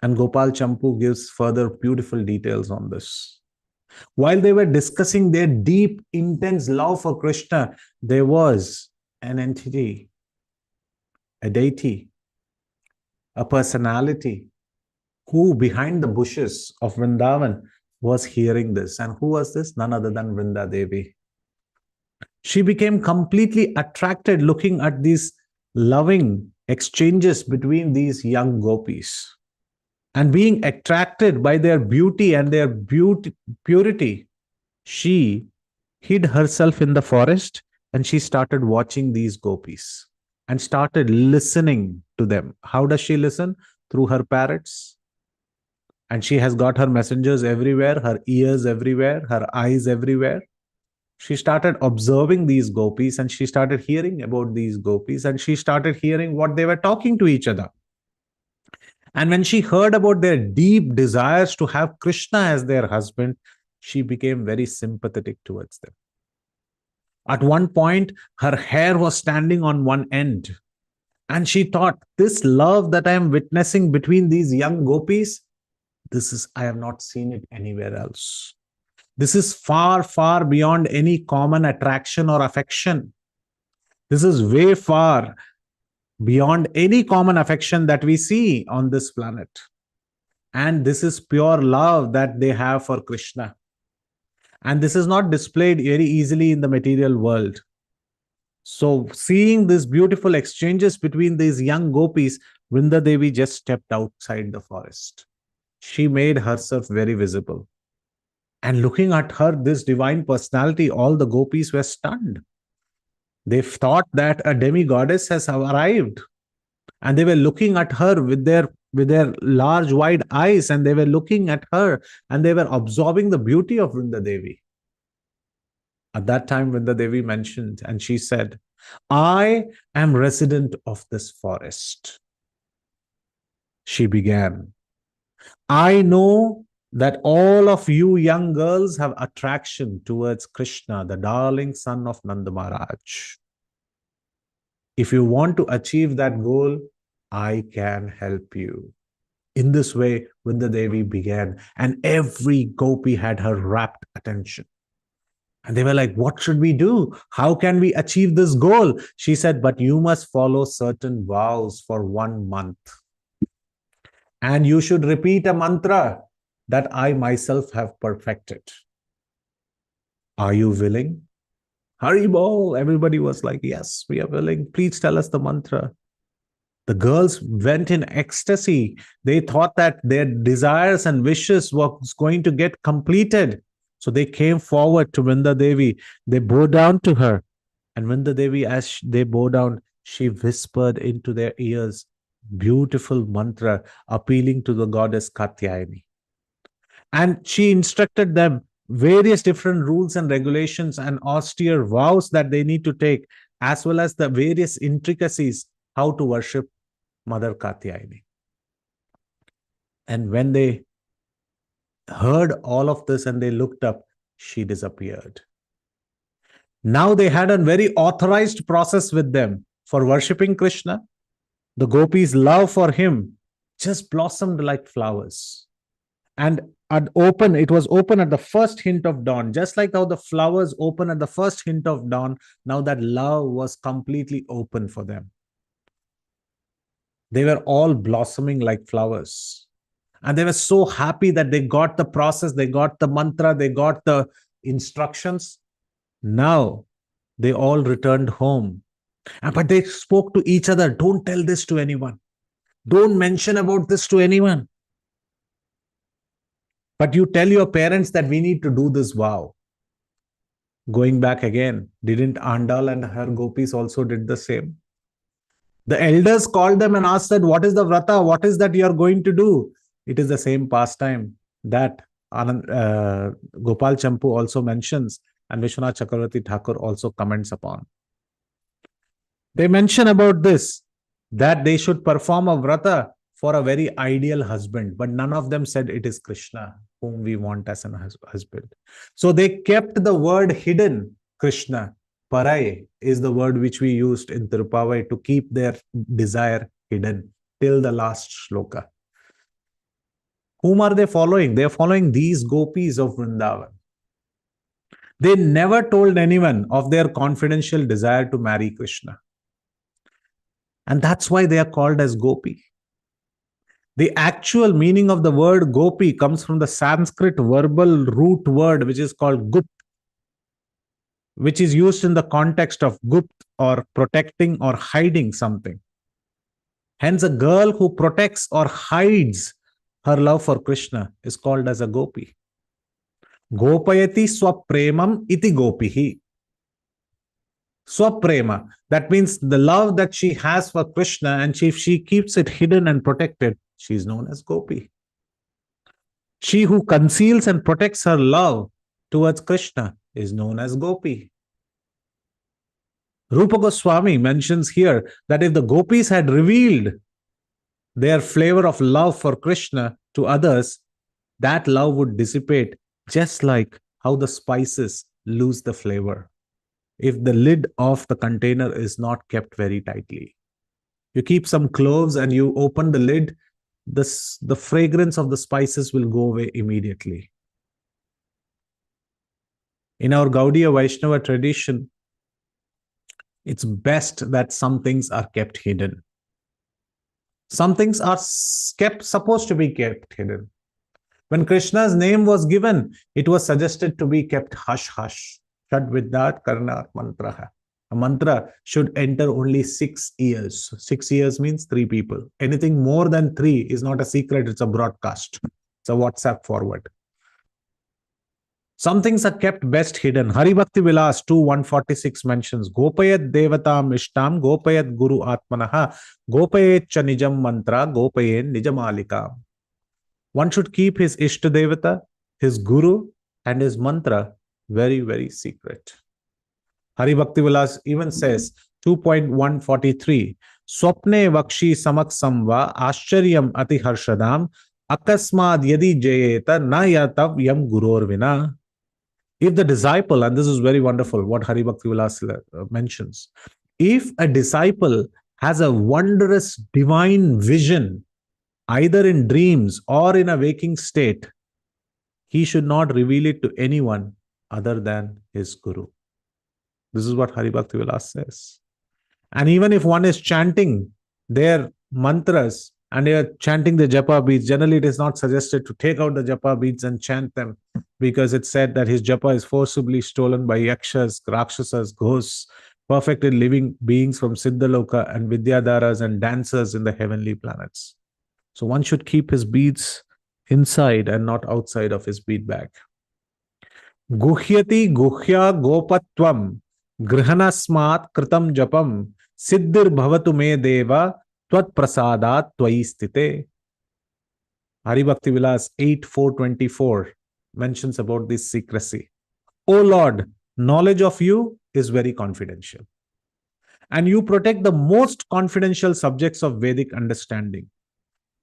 Speaker 3: And Gopal Champu gives further beautiful details on this. While they were discussing their deep, intense love for Krishna, there was an entity, a deity, a personality who behind the bushes of Vrindavan was hearing this. And who was this? None other than Vrinda Devi. She became completely attracted looking at these loving exchanges between these young gopis. And being attracted by their beauty and their purity, she hid herself in the forest and she started watching these gopis and started listening to them. How does she listen? Through her parrots. And she has got her messengers everywhere, her ears everywhere, her eyes everywhere. She started observing these gopis and she started hearing about these gopis and she started hearing what they were talking to each other. And when she heard about their deep desires to have Krishna as their husband, she became very sympathetic towards them. At one point, her hair was standing on one end. And she thought, this love that I am witnessing between these young gopis, I have not seen it anywhere else. This is far, far beyond any common attraction or affection. This is way far beyond any common affection that we see on this planet. And this is pure love that they have for Krishna. And this is not displayed very easily in the material world. So seeing these beautiful exchanges between these young gopis, Vrinda Devi just stepped outside the forest. She made herself very visible. And looking at her, this divine personality, all the gopis were stunned. They thought that a demigoddess has arrived, and they were looking at her with their large wide eyes, and they were looking at her and they were absorbing the beauty of Vrinda Devi. At that time, Vrinda Devi mentioned, and she said, I am resident of this forest. She began, I know that all of you young girls have attraction towards Krishna, the darling son of Nanda Maharaj. If you want to achieve that goal, I can help you. In this way, Vrinda Devi began, and every gopi had her rapt attention. And they were like, what should we do? How can we achieve this goal? She said, but you must follow certain vows for 1 month. And you should repeat a mantra that I myself have perfected. Are you willing? Haribol. Everybody was like, yes, we are willing. Please tell us the mantra. The girls went in ecstasy. They thought that their desires and wishes was going to get completed. So they came forward to Vrinda Devi. They bowed down to her. And Vrinda Devi, as they bowed down, she whispered into their ears beautiful mantra appealing to the goddess Katyayani. And she instructed them various different rules and regulations and austere vows that they need to take, as well as the various intricacies how to worship Mother Katyayani. And when they heard all of this and they looked up, she disappeared. Now they had a very authorized process with them for worshipping Krishna. The gopis' love for him just blossomed like flowers. And it was open at the first hint of dawn. Just like how the flowers open at the first hint of dawn, now that love was completely open for them. They were all blossoming like flowers. And they were so happy that they got the process, they got the mantra, they got the instructions. Now they all returned home. But they spoke to each other, don't tell this to anyone. Don't mention about this to anyone. But you tell your parents that we need to do this vow. Going back again, didn't Andal and her gopis also did the same? The elders called them and asked that, what is the vrata? What is that you are going to do? It is the same pastime that Gopal Champu also mentions and Vishwanath Chakravarti Thakur also comments upon. They mention about this, that they should perform a vrata for a very ideal husband, but none of them said it is Krishna whom we want as an husband. So they kept the word hidden, Krishna. Parai is the word which we used in Tirupavai to keep their desire hidden till the last shloka. Whom are they following? They are following these gopis of Vrindavan. They never told anyone of their confidential desire to marry Krishna. And that's why they are called as gopi. The actual meaning of the word gopi comes from the Sanskrit verbal root word which is called gupt, which is used in the context of gupt or protecting or hiding something. Hence, a girl who protects or hides her love for Krishna is called as a gopi. Gopayati swapremam iti gopihi. Swaprema, that means the love that she has for Krishna, and if she keeps it hidden and protected, she is known as gopi. She who conceals and protects her love towards Krishna is known as gopi. Rupa Goswami mentions here that if the gopis had revealed their flavor of love for Krishna to others, that love would dissipate, just like how the spices lose the flavor if the lid of the container is not kept very tightly. You keep some cloves and you open the lid, the fragrance of the spices will go away immediately. In our Gaudiya Vaishnava tradition, it's best that some things are kept hidden. Some things are supposed to be kept hidden. When Krishna's name was given, it was suggested to be kept hush-hush. Shad Viddat Karna Mantraha. A mantra should enter only 6 ears. 6 ears means 3 people. Anything more than 3 is not a secret, it's a broadcast. It's a WhatsApp forward. Some things are kept best hidden. Hari Bhakti Vilas 2:146 mentions Gopayat Devatam Ishtam Gopayat Guru Atmanaha Gopayet Cha Nijam Mantra Gopayen Nijamalika. One should keep his Ishta Devata, his Guru, and his mantra very, very secret. Hari Bhakti Vilas even says 2.143 Swapne Vakshi Samaksamva Ascharyam Ati Harshadam Akasmad Yadi Jayeta Na Yatav Yam Guror Vina. If the disciple, and this is very wonderful what Hari Bhakti Vilas mentions, if a disciple has a wondrous divine vision, either in dreams or in a waking state, he should not reveal it to anyone other than his Guru. This is what Hari Bhakti Vilas says. And even if one is chanting their mantras and they are chanting the japa beads, generally it is not suggested to take out the japa beads and chant them, because it's said that his japa is forcibly stolen by yakshas, rakshasas, ghosts, perfected living beings from Siddhaloka and Vidyadharas and dancers in the heavenly planets. So one should keep his beads inside and not outside of his bead bag. Guhyati guhya gopatvam grihanasmat kritam japam siddhir bhavatu me deva tvat prasadat tvai sthite. Hari Bhakti Vilas 8:424 mentions about this secrecy. O Lord, knowledge of you is very confidential, and you protect the most confidential subjects of Vedic understanding.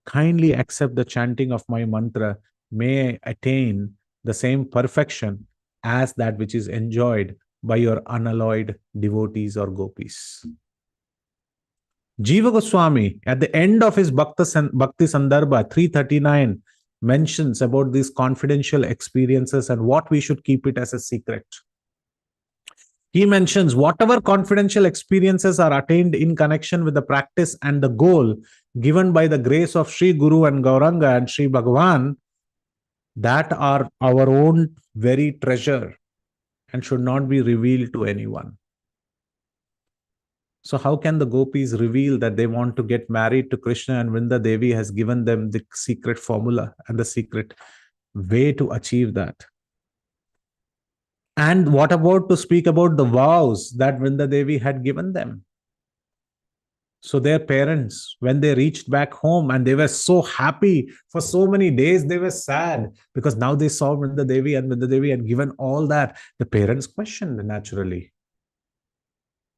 Speaker 3: Kindly accept the chanting of my mantra may attain the same perfection as that which is enjoyed by your unalloyed devotees or gopis. Jiva Goswami, at the end of his Bhakti Sandarbha 339, mentions about these confidential experiences and what we should keep it as a secret. He mentions whatever confidential experiences are attained in connection with the practice and the goal given by the grace of Sri Guru and Gauranga and Sri Bhagavan, that are our own very treasure and should not be revealed to anyone. So how can the gopis reveal that they want to get married to Krishna, and Vrinda Devi has given them the secret formula and the secret way to achieve that? And what about to speak about the vows that Vrinda Devi had given them? So their parents, when they reached back home and they were so happy for so many days, they were sad because now they saw Vrinda Devi and Vrinda Devi had given all that. The parents questioned naturally.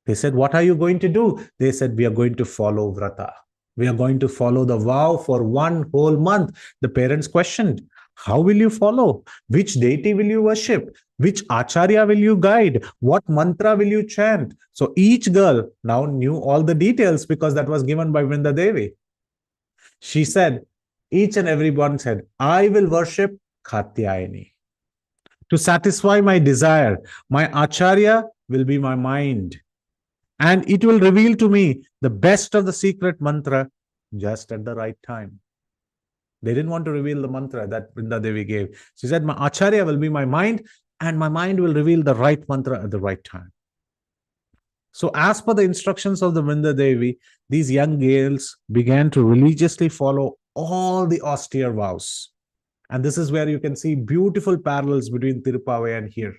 Speaker 3: They said, what are you going to do? They said, we are going to follow Vrata. We are going to follow the vow for 1 whole month. The parents questioned, how will you follow? Which deity will you worship? Which acharya will you guide? What mantra will you chant? So each girl now knew all the details because that was given by Vrinda Devi. She said, each and everyone said, I will worship Katyayani. To satisfy my desire, my acharya will be my mind. And it will reveal to me the best of the secret mantra just at the right time. They didn't want to reveal the mantra that Vrinda Devi gave. She said, my acharya will be my mind, and my mind will reveal the right mantra at the right time. So as per the instructions of the Vrinda Devi, these young girls began to religiously follow all the austere vows. And this is where you can see beautiful parallels between Tirupavai and here.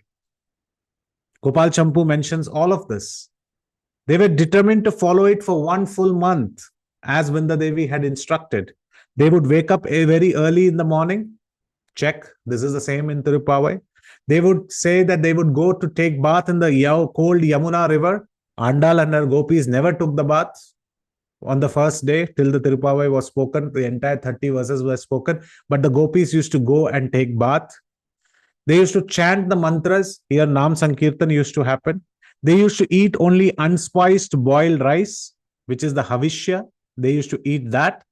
Speaker 3: Gopal Champu mentions all of this. They were determined to follow it for 1 full month, as Vrinda Devi had instructed. They would wake up very early in the morning. Check, this is the same in Tirupavai. They would say that they would go to take bath in the cold Yamuna river. Andal and her gopis never took the bath on the first day till the Tirupavai was spoken. The entire 30 verses were spoken. But the gopis used to go and take bath. They used to chant the mantras. Here Nam Sankirtan used to happen. They used to eat only unspiced boiled rice, which is the Havishya. They used to eat that.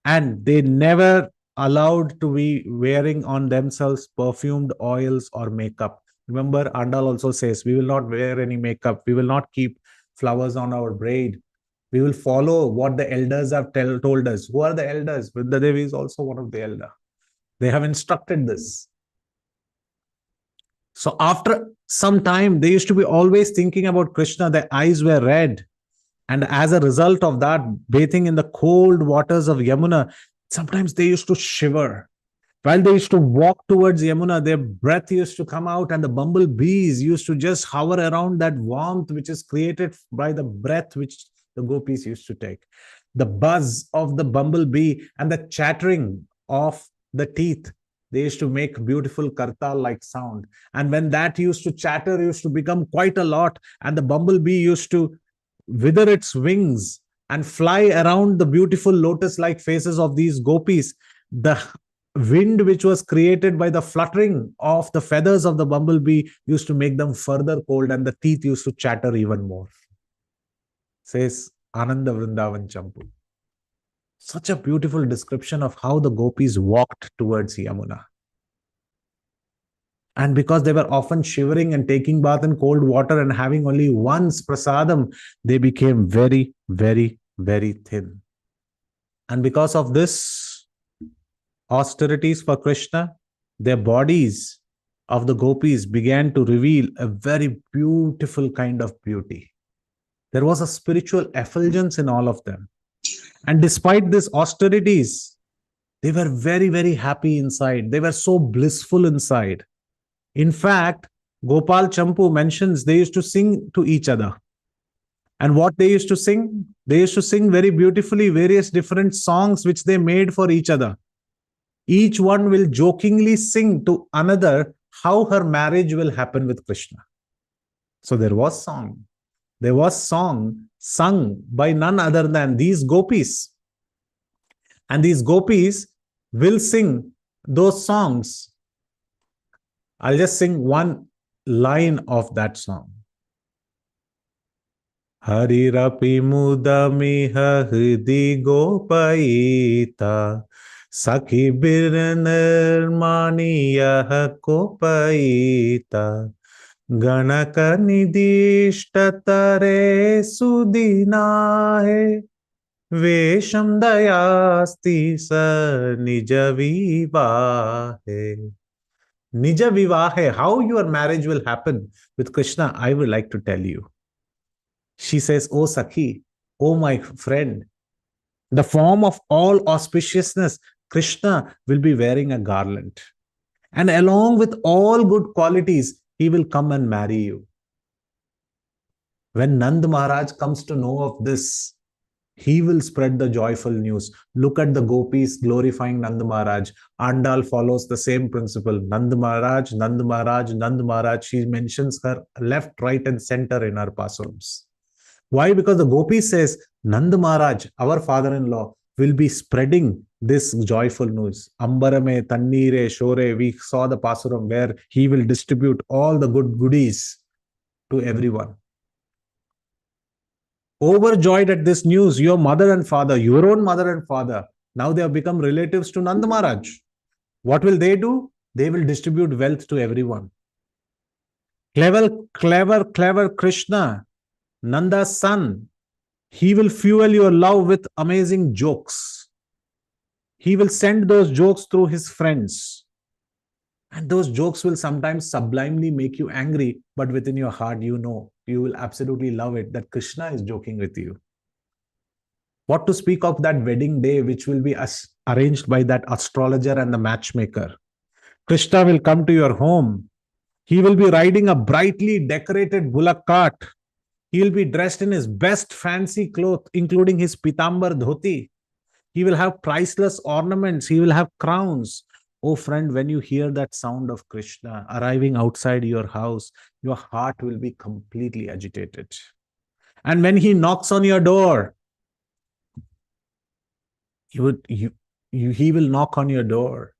Speaker 3: And they never allowed to be wearing on themselves perfumed oils or makeup. Remember, Andal also says, we will not wear any makeup. We will not keep flowers on our braid. We will follow what the elders have told us. Who are the elders? Vrinda Devi is also one of the elders. They have instructed this. So after some time, they used to be always thinking about Krishna. Their eyes were red. And as a result of that, bathing in the cold waters of Yamuna, sometimes they used to shiver. While they used to walk towards Yamuna, their breath used to come out, and the bumblebees used to just hover around that warmth which is created by the breath which the gopis used to take. The buzz of the bumblebee and the chattering of the teeth, they used to make beautiful kartal like sound. And when that used to chatter, used to become quite a lot, and the bumblebee used to wither its wings and fly around the beautiful lotus like faces of these gopis, the wind which was created by the fluttering of the feathers of the bumblebee used to make them further cold, and the teeth used to chatter even more, says Ananda Vrindavan Champu. Such a beautiful description of how the gopis walked towards Yamuna. And because they were often shivering and taking bath in cold water and having only once prasadam, they became very, very, very thin. And because of this austerities for Krishna, their bodies of the gopis began to reveal a very beautiful kind of beauty. There was a spiritual effulgence in all of them. And despite these austerities, they were very, very happy inside. They were so blissful inside. In fact, Gopal Champu mentions they used to sing to each other. And what they used to sing? They used to sing very beautifully various different songs which they made for each other. Each one will jokingly sing to another how her marriage will happen with Krishna. So there was song. There was song sung by none other than these gopis. And these gopis will sing those songs. I'll just sing one line of that song. Harirapi mudamiha hridi gopaita Sakhi birnirmaniya kopaita Ganaka nidishtatare sudinahe Vesham dayasti sa nija vivahe. Nija vivahe, how your marriage will happen with Krishna, I would like to tell you. She says, "O Sakhi, O my friend, the form of all auspiciousness, Krishna will be wearing a garland. And along with all good qualities, he will come and marry you." When Nand Maharaj comes to know of this, he will spread the joyful news. Look at the gopis glorifying Nand Maharaj. Andal follows the same principle. Nand Maharaj, Nand Maharaj, Nand Maharaj. She mentions her left, right, and center in her pasurams. Why? Because the gopi says, Nand Maharaj, our father-in-law, will be spreading this joyful news. Ambarame, Tannire, Shore, we saw the pasuram where he will distribute all the good goodies to everyone. Overjoyed at this news, your mother and father, your own mother and father, now they have become relatives to Nand Maharaj. What will they do? They will distribute wealth to everyone. Clever Krishna, Nanda's son, he will fuel your love with amazing jokes. He will send those jokes through his friends. And those jokes will sometimes sublimely make you angry, but within your heart, you know, you will absolutely love it that Krishna is joking with you. What to speak of that wedding day, which will be arranged by that astrologer and the matchmaker. Krishna will come to your home. He will be riding a brightly decorated bullock cart. He will be dressed in his best fancy clothes, including his pitambar dhoti. He will have priceless ornaments. He will have crowns. Oh friend, when you hear that sound of Krishna arriving outside your house, your heart will be completely agitated. And when he knocks on your door, he will knock on your door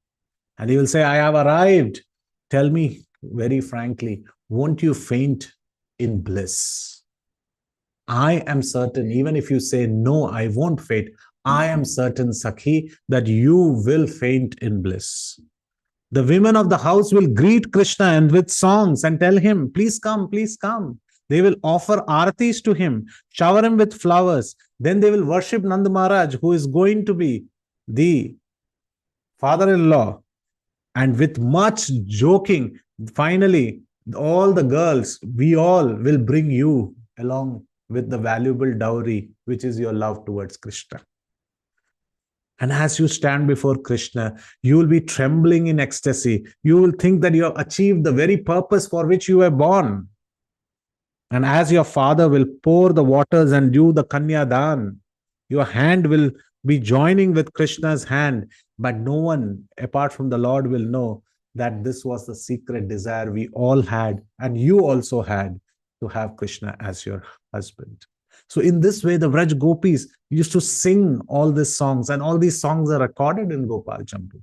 Speaker 3: and he will say, I have arrived. Tell me very frankly, won't you faint in bliss? I am certain, even if you say, no, I won't faint, I am certain, Sakhi, that you will faint in bliss. The women of the house will greet Krishna and with songs and tell him, please come, please come. They will offer aartis to him, shower him with flowers. Then they will worship Nand Maharaj, who is going to be the father-in-law. And with much joking, finally, all the girls, we all will bring you along with the valuable dowry, which is your love towards Krishna. And as you stand before Krishna, you will be trembling in ecstasy. You will think that you have achieved the very purpose for which you were born. And as your father will pour the waters and do the Kanyadan, your hand will be joining with Krishna's hand, but no one apart from the Lord will know that this was the secret desire we all had, and you also had, to have Krishna as your husband. So in this way, the Vraj Gopis used to sing all these songs, and all these songs are recorded in Gopal Champu.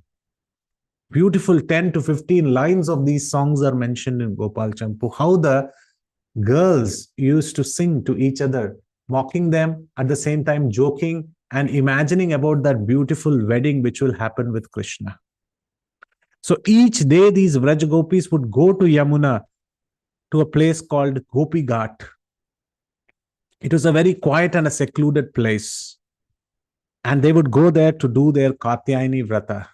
Speaker 3: Beautiful 10 to 15 lines of these songs are mentioned in Gopal Champu. How the girls used to sing to each other, mocking them, at the same time joking and imagining about that beautiful wedding which will happen with Krishna. So each day these Vraj Gopis would go to Yamuna, to a place called Gopi Ghat. It was a very quiet and a secluded place. And they would go there to do their Katyayani Vrata.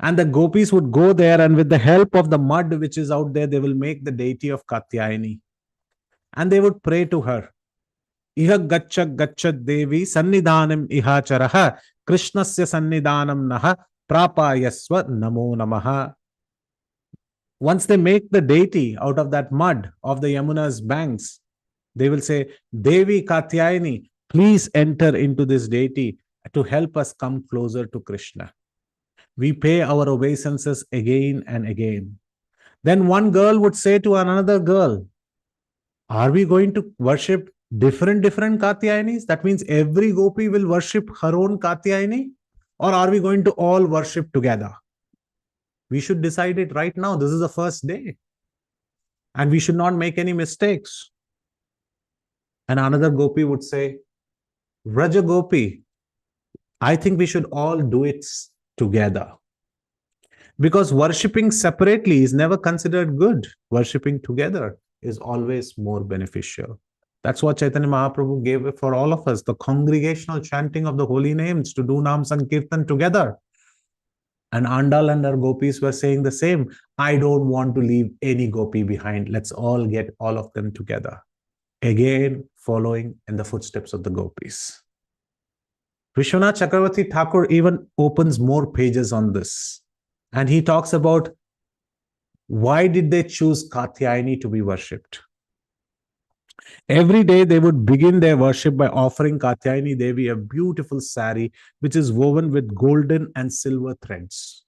Speaker 3: And the gopis would go there, and with the help of the mud which is out there, they will make the deity of Katyayani. And they would pray to her. Iha gaccha gaccha devi sannidhanam iha charaha krishnasya sannidhanam naha prapayasva namo namaha. Once they make the deity out of that mud of the Yamuna's banks, they will say, Devi Katyayani, please enter into this deity to help us come closer to Krishna. We pay our obeisances again and again. Then one girl would say to another girl, are we going to worship different Katyayanis? That means every gopi will worship her own Katyayani? Or are we going to all worship together? We should decide it right now. This is the first day. And we should not make any mistakes. And another gopi would say, Vraja Gopi, I think we should all do it together. Because worshipping separately is never considered good. Worshipping together is always more beneficial. That's what Chaitanya Mahaprabhu gave for all of us, the congregational chanting of the holy names, to do Nam Sankirtan together. And Andal and her gopis were saying the same. I don't want to leave any gopi behind. Let's all get all of them together. Again, following in the footsteps of the gopis. Vishwanath Chakravarti Thakur even opens more pages on this. And he talks about why did they choose Katyayani to be worshipped. Every day they would begin their worship by offering Katyayani Devi a beautiful sari which is woven with golden and silver threads.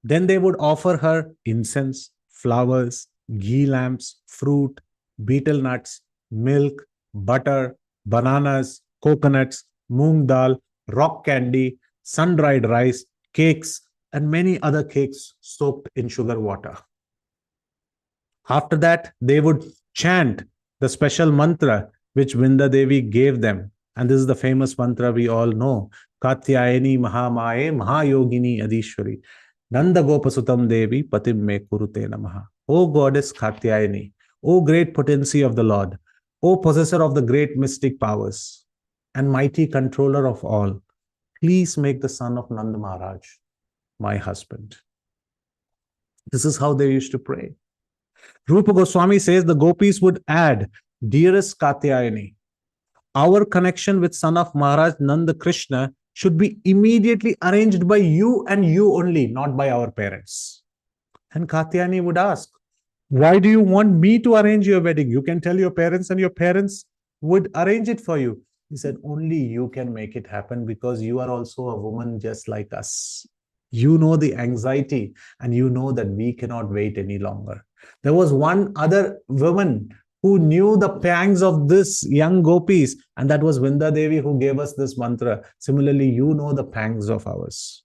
Speaker 3: Then they would offer her incense, flowers, ghee lamps, fruit, betel nuts, milk, butter, bananas, coconuts, moong dal, rock candy, sun-dried rice, cakes, and many other cakes soaked in sugar water. After that, they would chant the special mantra which Vrinda Devi gave them. And this is the famous mantra we all know. Katyayani Mahamaye Mahayogini Adishwari Nanda Gopasutam Devi Patim Me Kurute Namaha. O Goddess Katyayani, O great potency of the Lord, O possessor of the great mystic powers and mighty controller of all, please make the son of Nanda Maharaj my husband. This is how they used to pray. Rupa Goswami says the gopis would add, dearest Katyayani, our connection with son of Maharaj Nanda Krishna should be immediately arranged by you and you only, not by our parents. And Katyayani would ask, why do you want me to arrange your wedding? You can tell your parents and your parents would arrange it for you. He said, only you can make it happen because you are also a woman just like us. You know the anxiety and you know that we cannot wait any longer. There was one other woman who knew the pangs of this young gopis, and that was Vrinda Devi who gave us this mantra. Similarly, you know the pangs of ours.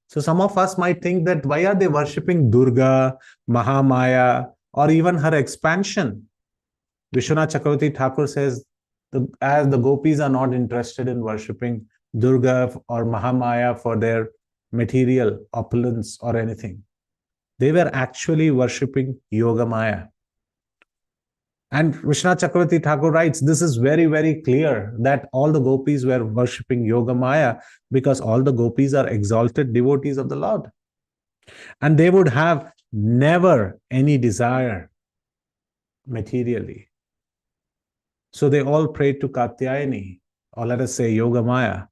Speaker 3: So some of us might think that why are they worshipping Durga, Mahamaya, or even her expansion? Vishwanath Chakravarti Thakur says, as the gopis are not interested in worshipping Durga or Mahamaya for their material opulence or anything, they were actually worshipping Yogamaya. And Vishwanath Chakravarti Thakur writes, this is very, very clear that all the gopis were worshipping Yogamaya because all the gopis are exalted devotees of the Lord. And they would have never any desire materially. So they all prayed to Katyayani, or let us say Yogamaya.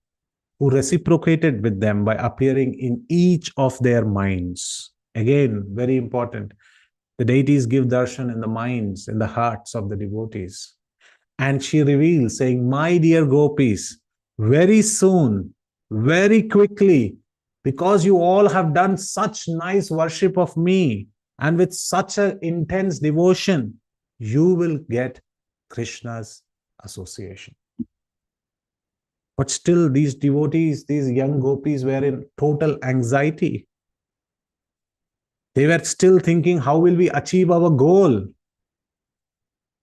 Speaker 3: who reciprocated with them by appearing in each of their minds. Again, very important. The deities give darshan in the minds, in the hearts of the devotees. And she reveals, saying, my dear gopis, very soon, very quickly, because you all have done such nice worship of me and with such an intense devotion, you will get Krishna's association. But still, these devotees, these young gopis, were in total anxiety. They were still thinking, how will we achieve our goal?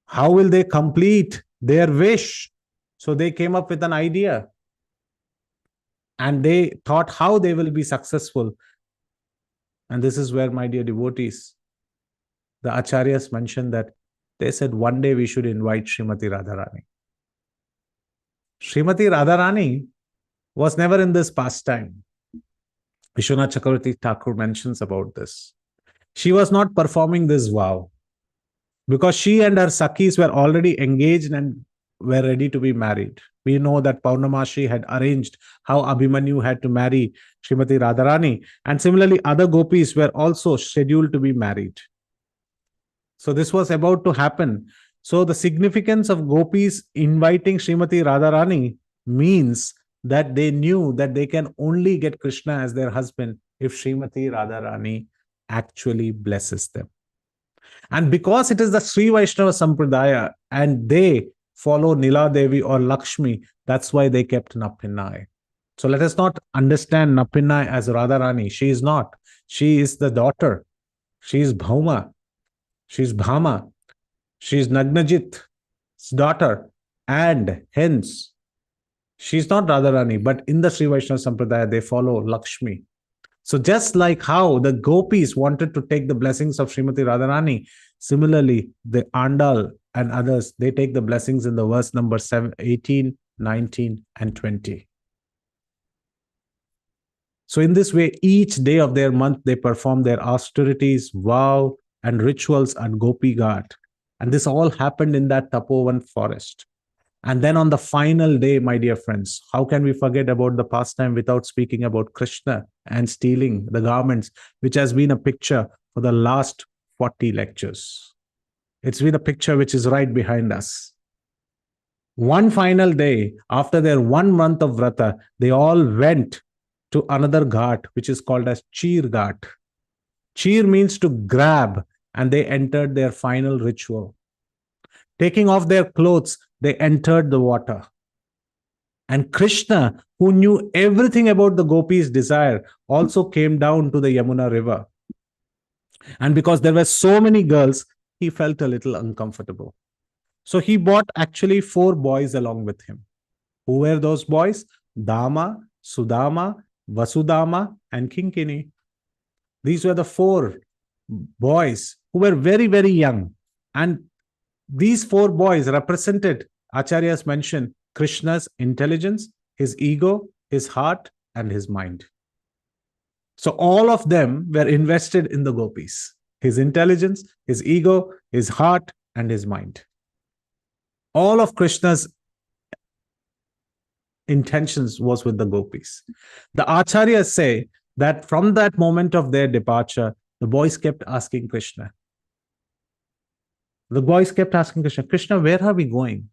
Speaker 3: How will they complete their wish? So they came up with an idea. And they thought how they will be successful. And this is where, my dear devotees, the acharyas mentioned that they said one day we should invite Srimati Radharani. Srimati Radharani was never in this pastime. Vishwanath Chakravarti Thakur mentions about this. She was not performing this vow because she and her Sakhis were already engaged and were ready to be married. We know that Paurnamashi had arranged how Abhimanyu had to marry Srimati Radharani, and similarly other gopis were also scheduled to be married. So this was about to happen. So the significance of gopis inviting Srimati Radharani means that they knew that they can only get Krishna as their husband if Srimati Radharani actually blesses them. And because it is the Sri Vaishnava Sampradaya and they follow Nila Devi or Lakshmi, that's why they kept Nappinai. So let us not understand Nappinai as Radharani. She is not. She is the daughter. She is Bhauma. She is Bhama. She is Nagnajit's daughter. And hence, she is not Radharani, but in the Sri Vaishnava Sampradaya, they follow Lakshmi. So just like how the gopis wanted to take the blessings of Srimati Radharani, similarly, the Andal and others, they take the blessings in the verse number 18, 19, and 20. So in this way, each day of their month, they perform their austerities, vow, and rituals at Gopi Ghat. And this all happened in that Tapovan forest. And then on the final day, my dear friends, how can we forget about the pastime without speaking about Krishna and stealing the garments, which has been a picture for the last 40 lectures. It's been a picture which is right behind us. One final day, after their 1 month of vrata, they all went to another ghat, which is called as Cheer Ghat. Cheer means to grab, and they entered their final ritual. Taking off their clothes, they entered the water. And Krishna, who knew everything about the gopis' desire, also came down to the Yamuna river. And because there were so many girls, he felt a little uncomfortable. So he brought actually 4 boys along with him. Who were those boys? Dama, Sudama, Vasudama, and Kinkini. These were the 4 boys who were very, very young. And these 4 boys represented, Acharyas mentioned, Krishna's intelligence, his ego, his heart, and his mind. So all of them were invested in the gopis. His intelligence, his ego, his heart, and his mind. All of Krishna's intentions was with the gopis. The Acharyas say that from that moment of their departure, the boys kept asking Krishna. The boys kept asking Krishna, Krishna, where are we going?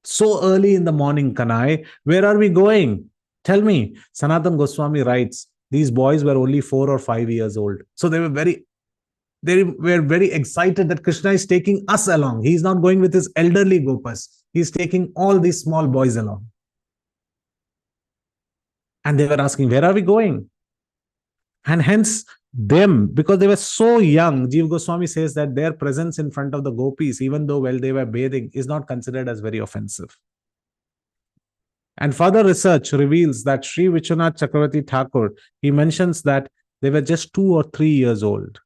Speaker 3: So early in the morning, Kanai, where are we going? Tell me. Sanatan Goswami writes, these boys were only 4 or 5 years old. So they were very excited that Krishna is taking us along. He's not going with his elderly gopas. He's taking all these small boys along. And they were asking, where are we going? And hence them, because they were so young, Jiva Goswami says that their presence in front of the gopis, even though while they were bathing, is not considered as very offensive. And further research reveals that Sri Vishwanath Chakravarti Thakur, he mentions that they were just 2 or 3 years old.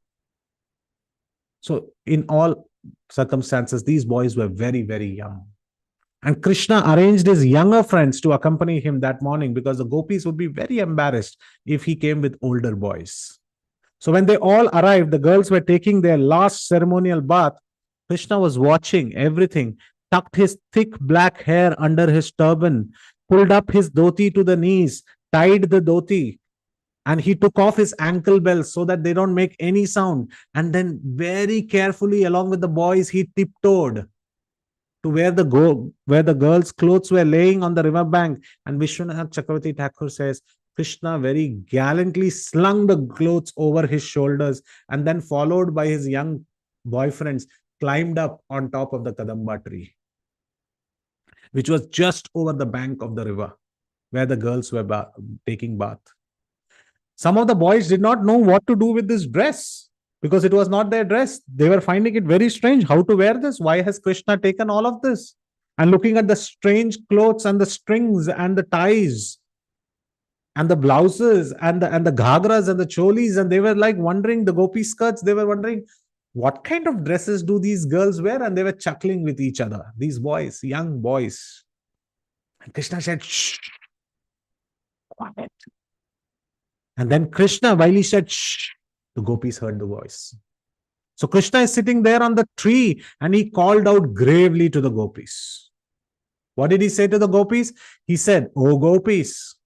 Speaker 3: So in all circumstances, these boys were very, very young. And Krishna arranged his younger friends to accompany him that morning because the gopis would be very embarrassed if he came with older boys. So when they all arrived, the girls were taking their last ceremonial bath. Krishna was watching everything, tucked his thick black hair under his turban, pulled up his dhoti to the knees, tied the dhoti, and he took off his ankle bells so that they don't make any sound. And then very carefully, along with the boys, he tiptoed to where the girls' clothes were laying on the riverbank. And Vishwanath Chakravarti Thakur says, Krishna very gallantly slung the clothes over his shoulders, and then, followed by his young boyfriends, climbed up on top of the Kadamba tree, which was just over the bank of the river where the girls were taking bath. Some of the boys did not know what to do with this dress because it was not their dress. They were finding it very strange. How to wear this? Why has Krishna taken all of this? And looking at the strange clothes and the strings and the ties and the blouses and the ghagras and the cholis, and they were like wondering, the gopi skirts, they were wondering, what kind of dresses do these girls wear? And they were chuckling with each other, these boys, young boys. And Krishna said, shh, quiet. And then Krishna, while he said, shh, the gopis heard the voice. So Krishna is sitting there on the tree and he called out gravely to the gopis. What did he say to the gopis? He said, "Oh gopis,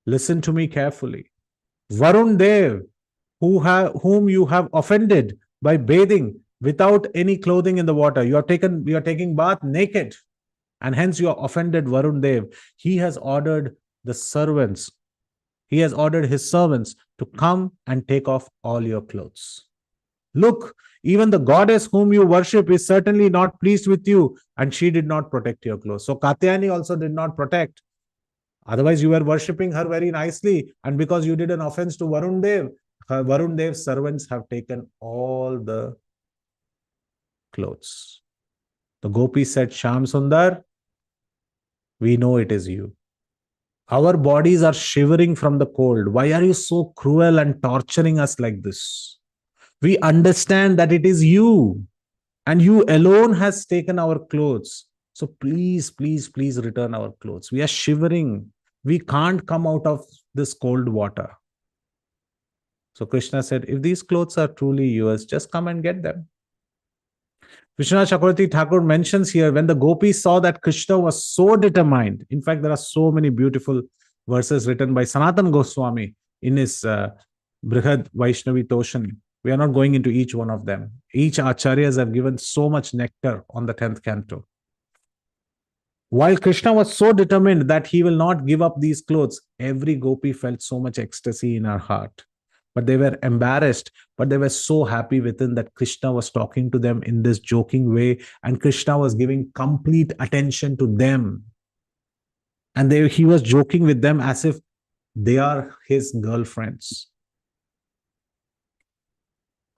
Speaker 3: listen to me carefully. Varun Dev, whom you have offended by bathing without any clothing in the water. You are taking bath naked, and hence you are offended Varun Dev. He has ordered his servants to come and take off all your clothes. Look, even the goddess whom you worship is certainly not pleased with you, and she did not protect your clothes." So Katyayani also did not protect. Otherwise, you were worshipping her very nicely, and because you did an offense to Varun Dev, Varun Dev's servants have taken all the clothes. The gopis said, "Sham Sundar, we know it is you. Our bodies are shivering from the cold. Why are you so cruel and torturing us like this? We understand that it is you, and you alone has taken our clothes. So please, please, please return our clothes. We are shivering. We can't come out of this cold water." So Krishna said, "If these clothes are truly yours, just come and get them." Vishwanath Chakravarti Thakur mentions here, when the gopis saw that Krishna was so determined. In fact, there are so many beautiful verses written by Sanatana Goswami in his Brihad Vaishnavi Toshan. We are not going into each one of them. Each acharyas have given so much nectar on the 10th canto. While Krishna was so determined that he will not give up these clothes, every gopi felt so much ecstasy in her heart. But they were embarrassed, but they were so happy within that Krishna was talking to them in this joking way, and Krishna was giving complete attention to them. And he was joking with them as if they are his girlfriends.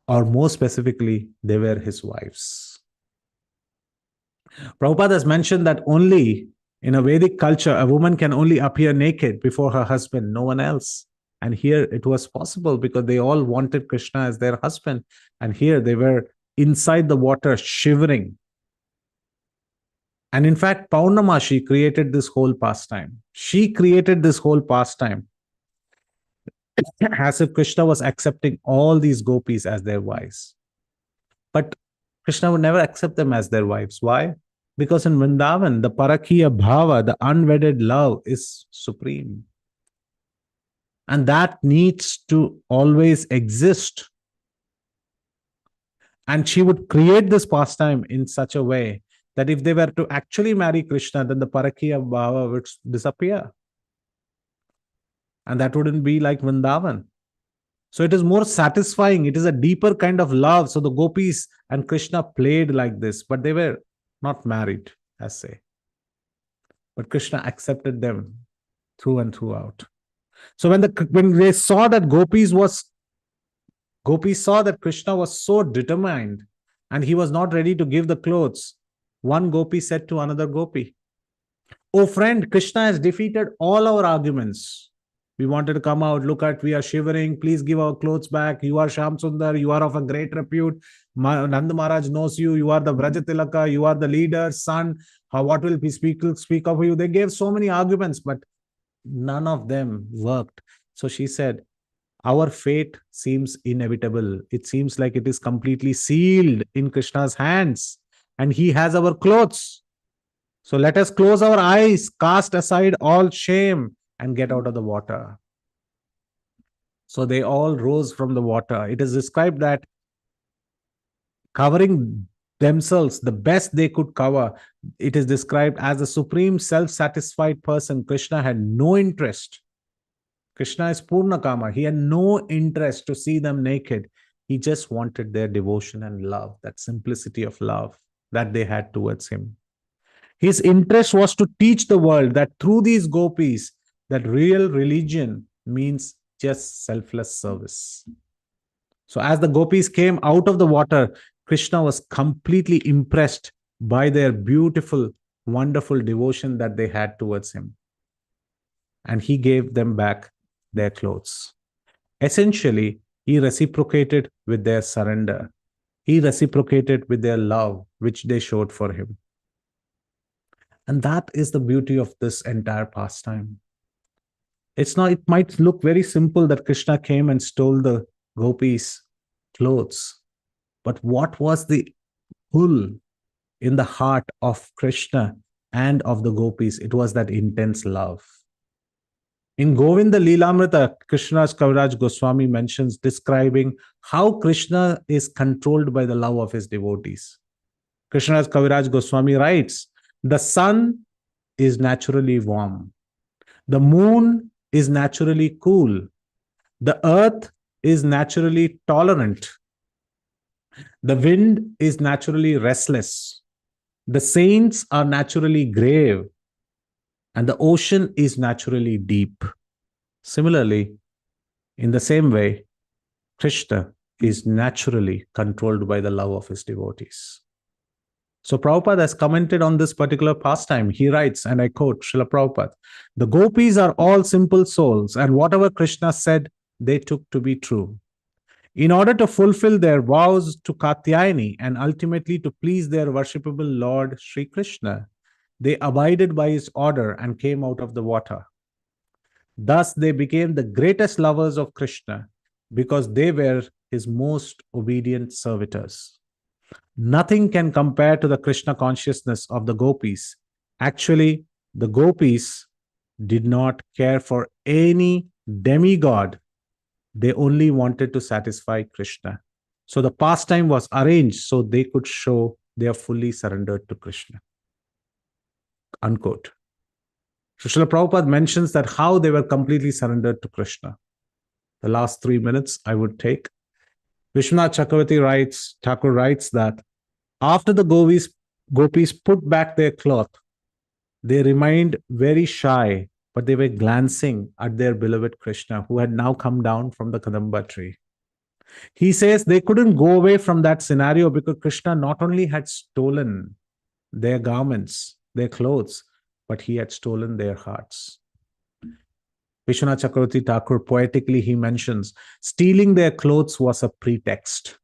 Speaker 3: Or more specifically, they were his wives. Prabhupada has mentioned that only in a Vedic culture, a woman can only appear naked before her husband, no one else. And here it was possible because they all wanted Krishna as their husband. And here they were inside the water shivering. And in fact, Paurnamashi created this whole pastime. She created this whole pastime as if Krishna was accepting all these gopis as their wives. But Krishna would never accept them as their wives. Why? Because in Vrindavan, the Parakiya Bhava, the unwedded love, is supreme. And that needs to always exist. And she would create this pastime in such a way that if they were to actually marry Krishna, then the Parakiya Bhava would disappear. And that wouldn't be like Vrindavan. So it is more satisfying. It is a deeper kind of love. So the gopis and Krishna played like this, but they were not married, as say. But Krishna accepted them through and throughout. So when they saw that gopis saw that Krishna was so determined and he was not ready to give the clothes, one gopi said to another gopi, "Oh friend, Krishna has defeated all our arguments. We wanted to come out, look at, we are shivering, please give our clothes back. You are Sham Sundar, you are of a great repute. Nanda Maharaj knows you, you are the Vrajatilaka, you are the leader, son. What will we speak of you?" They gave so many arguments, but none of them worked. So she said, "Our fate seems inevitable. It seems like it is completely sealed in Krishna's hands, and he has our clothes. So let us close our eyes, cast aside all shame, and get out of the water. So they all rose from the water. It is described that covering themselves the best they could cover, it is described as the supreme self-satisfied person. Krishna had no interest. Krishna is Purnakama. He had no interest to see them naked. He just wanted their devotion and love, that simplicity of love that they had towards him. His interest was to teach the world that through these gopis, that real religion means just selfless service. So as the gopis came out of the water, Krishna was completely impressed by their beautiful, wonderful devotion that they had towards him. And he gave them back their clothes. Essentially, he reciprocated with their surrender. He reciprocated with their love, which they showed for him. And that is the beauty of this entire pastime. It might look very simple that Krishna came and stole the gopis' clothes. But what was the pull in the heart of Krishna and of the gopis? It was that intense love. In Govinda Leelamrita, Krishna's Kaviraj Goswami mentions describing how Krishna is controlled by the love of his devotees. Krishna's Kaviraj Goswami writes, the sun is naturally warm. The moon is naturally cool. The earth is naturally tolerant. The wind is naturally restless. The saints are naturally grave. And the ocean is naturally deep. Similarly, in the same way, Krishna is naturally controlled by the love of his devotees. So Prabhupada has commented on this particular pastime. He writes, and I quote Srila Prabhupada, the gopis are all simple souls, and whatever Krishna said, they took to be true. In order to fulfill their vows to Katyayani and ultimately to please their worshipable Lord Sri Krishna, they abided by his order and came out of the water. Thus, they became the greatest lovers of Krishna because they were his most obedient servitors. Nothing can compare to the Krishna consciousness of the gopis. Actually, the gopis did not care for any demigod. They only wanted to satisfy Krishna. So the pastime was arranged so they could show they are fully surrendered to Krishna. Unquote. Srila Prabhupada mentions that how they were completely surrendered to Krishna. The last 3 minutes I would take. Vishwanath Chakravarti Thakur writes that after the gopis put back their cloth, they remained very shy, but they were glancing at their beloved Krishna, who had now come down from the Kadamba tree. He says they couldn't go away from that scenario because Krishna not only had stolen their garments, their clothes, but he had stolen their hearts. Vishwanath Chakravarti Thakur, poetically, he mentions, stealing their clothes was a pretext.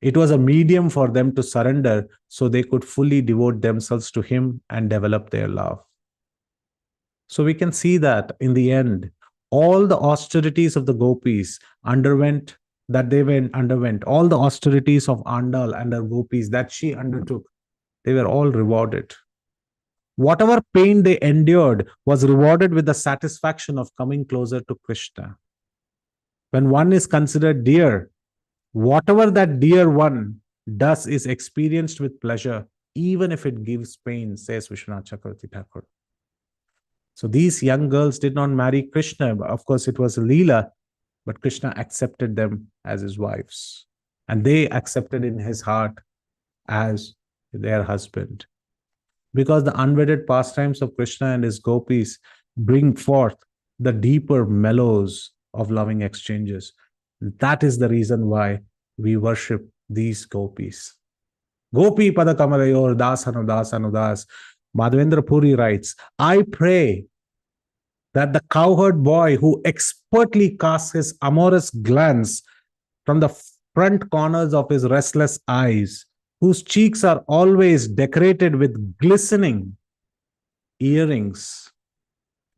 Speaker 3: It was a medium for them to surrender so they could fully devote themselves to him and develop their love. So we can see that in the end, all the austerities of the gopis all the austerities of Andal and her gopis that she undertook, they were all rewarded. Whatever pain they endured was rewarded with the satisfaction of coming closer to Krishna. When one is considered dear, whatever that dear one does is experienced with pleasure, even if it gives pain, says Vishwanath Chakravarti Thakur. So these young girls did not marry Krishna. Of course, it was a Leela, but Krishna accepted them as his wives. And they accepted in his heart as their husband. Because the unwedded pastimes of Krishna and his gopis bring forth the deeper mellows of loving exchanges. That is the reason why we worship these gopis. Gopi pada kamalayor das anudas anudas. Madhavendra Puri writes, I pray that the cowherd boy who expertly casts his amorous glance from the front corners of his restless eyes, whose cheeks are always decorated with glistening earrings,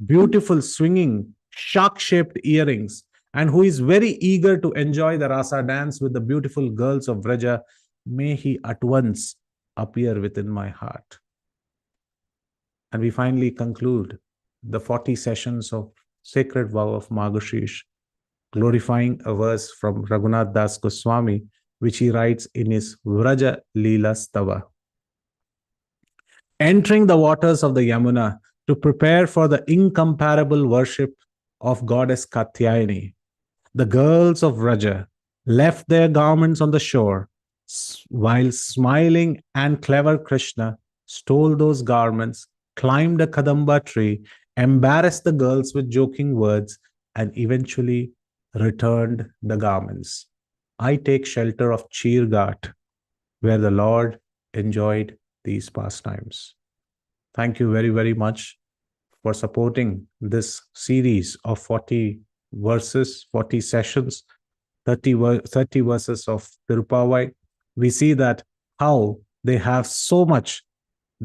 Speaker 3: beautiful swinging shark-shaped earrings, and who is very eager to enjoy the rasa dance with the beautiful girls of Vraja, may he at once appear within my heart. And we finally conclude the 40 sessions of Sacred Vow of Margasirsha, glorifying a verse from Raghunath Das Goswami, which he writes in his Vraja Leela Stava. Entering the waters of the Yamuna to prepare for the incomparable worship of goddess Katyayani, the girls of Vraja left their garments on the shore, while smiling and clever Krishna stole those garments, climbed a Kadamba tree, embarrassed the girls with joking words, and eventually returned the garments. I take shelter of Chirghat, where the Lord enjoyed these pastimes. Thank you very, very much for supporting this series of 40 verses, 40 sessions, 30 verses of Tirupavai. We see that how they have so much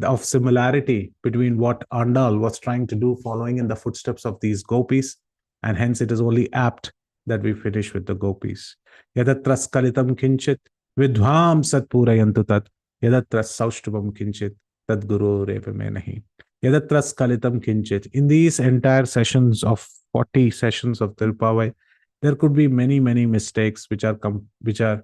Speaker 3: of similarity between what Andal was trying to do, following in the footsteps of these gopis, and hence it is only apt that we finish with the gopis. Yadatra skalitam kinchit vidhvam satpurayantu tat yadatra saushtubam kinchit tad guru revame nahi. Yadatra skalitam kinchit. In these entire sessions of 40 sessions of Tirupavai, there could be many, many mistakes which are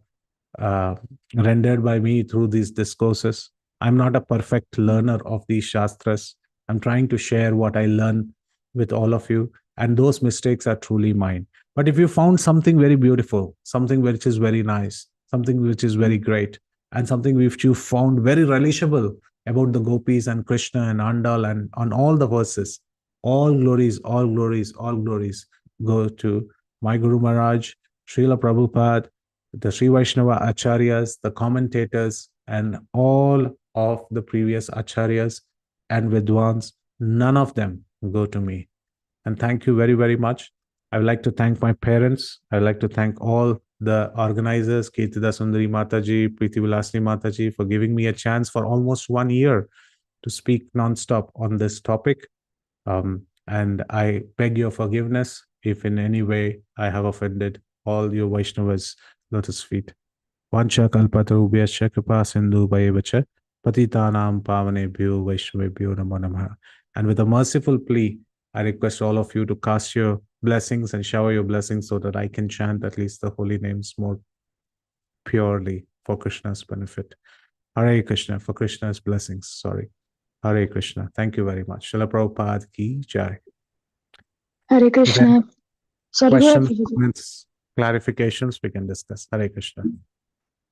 Speaker 3: uh, rendered by me through these discourses. I'm not a perfect learner of these Shastras. I'm trying to share what I learn with all of you, and those mistakes are truly mine. But if you found something very beautiful, something which is very nice, something which is very great, and something which you found very relishable about the gopis and Krishna and Andal and on all the verses, all glories, all glories, all glories go to my Guru Maharaj, Srila Prabhupada, the Sri Vaishnava Acharyas, the commentators, and all of the previous Acharyas and Vidwans. None of them go to me. And thank you very, very much. I would like to thank my parents. I would like to thank all the organizers, Kirtida Sundari Mataji, Preeti Vilasni Mataji, for giving me a chance for almost 1 year to speak nonstop on this topic. And I beg your forgiveness if in any way I have offended all your Vaishnavas' lotus feet. Vancha kalpatarubhyascha kripa sindhu bhayavacha patitanam pavanebhyo vaishnavebhyo namo namaha. And with a merciful plea, I request all of you to cast your blessings and shower your blessings so that I can chant at least the holy names more purely for Krishna's benefit. Hare Krishna, for Krishna's blessings, sorry. Hare Krishna. Thank you very much. Srila Prabhupada ki jai.
Speaker 2: Hare Krishna. Sorry, go ahead,
Speaker 3: Questions,
Speaker 2: Prabhuji.
Speaker 3: comments, clarifications, we can discuss. Hare Krishna.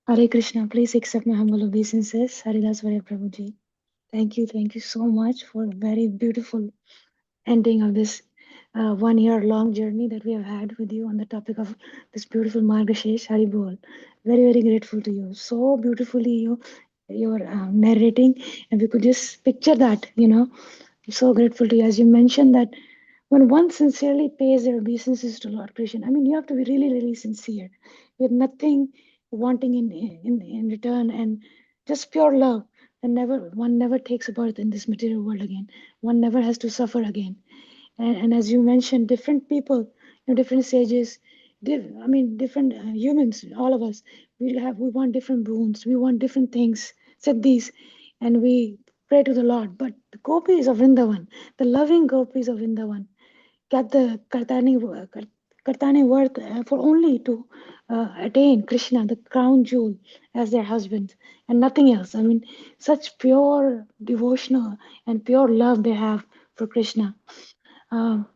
Speaker 2: Hare Krishna. Please accept my humble obeisances. Haridas Varya Prabhuji. Thank you so much for a very beautiful ending of this 1 year long journey that we have had with you on the topic of this beautiful Margashish Haribol. Very, very grateful to you. So beautifully you're narrating, and we could just picture that, so grateful to you. As you mentioned that when one sincerely pays their obeisances to Lord Krishna, I mean, you have to be really, really sincere with nothing wanting in return, and just pure love. And one never takes a birth in this material world again. One never has to suffer again. And as you mentioned, different people, different sages, different humans, all of us, we want different boons, we want different things, siddhis, and we pray to the Lord. But the gopis of Vrindavan, the loving gopis of Vrindavan, get the Kartani worth for only to attain Krishna, the crown jewel, as their husband, and nothing else. I mean, such pure devotional and pure love they have for Krishna.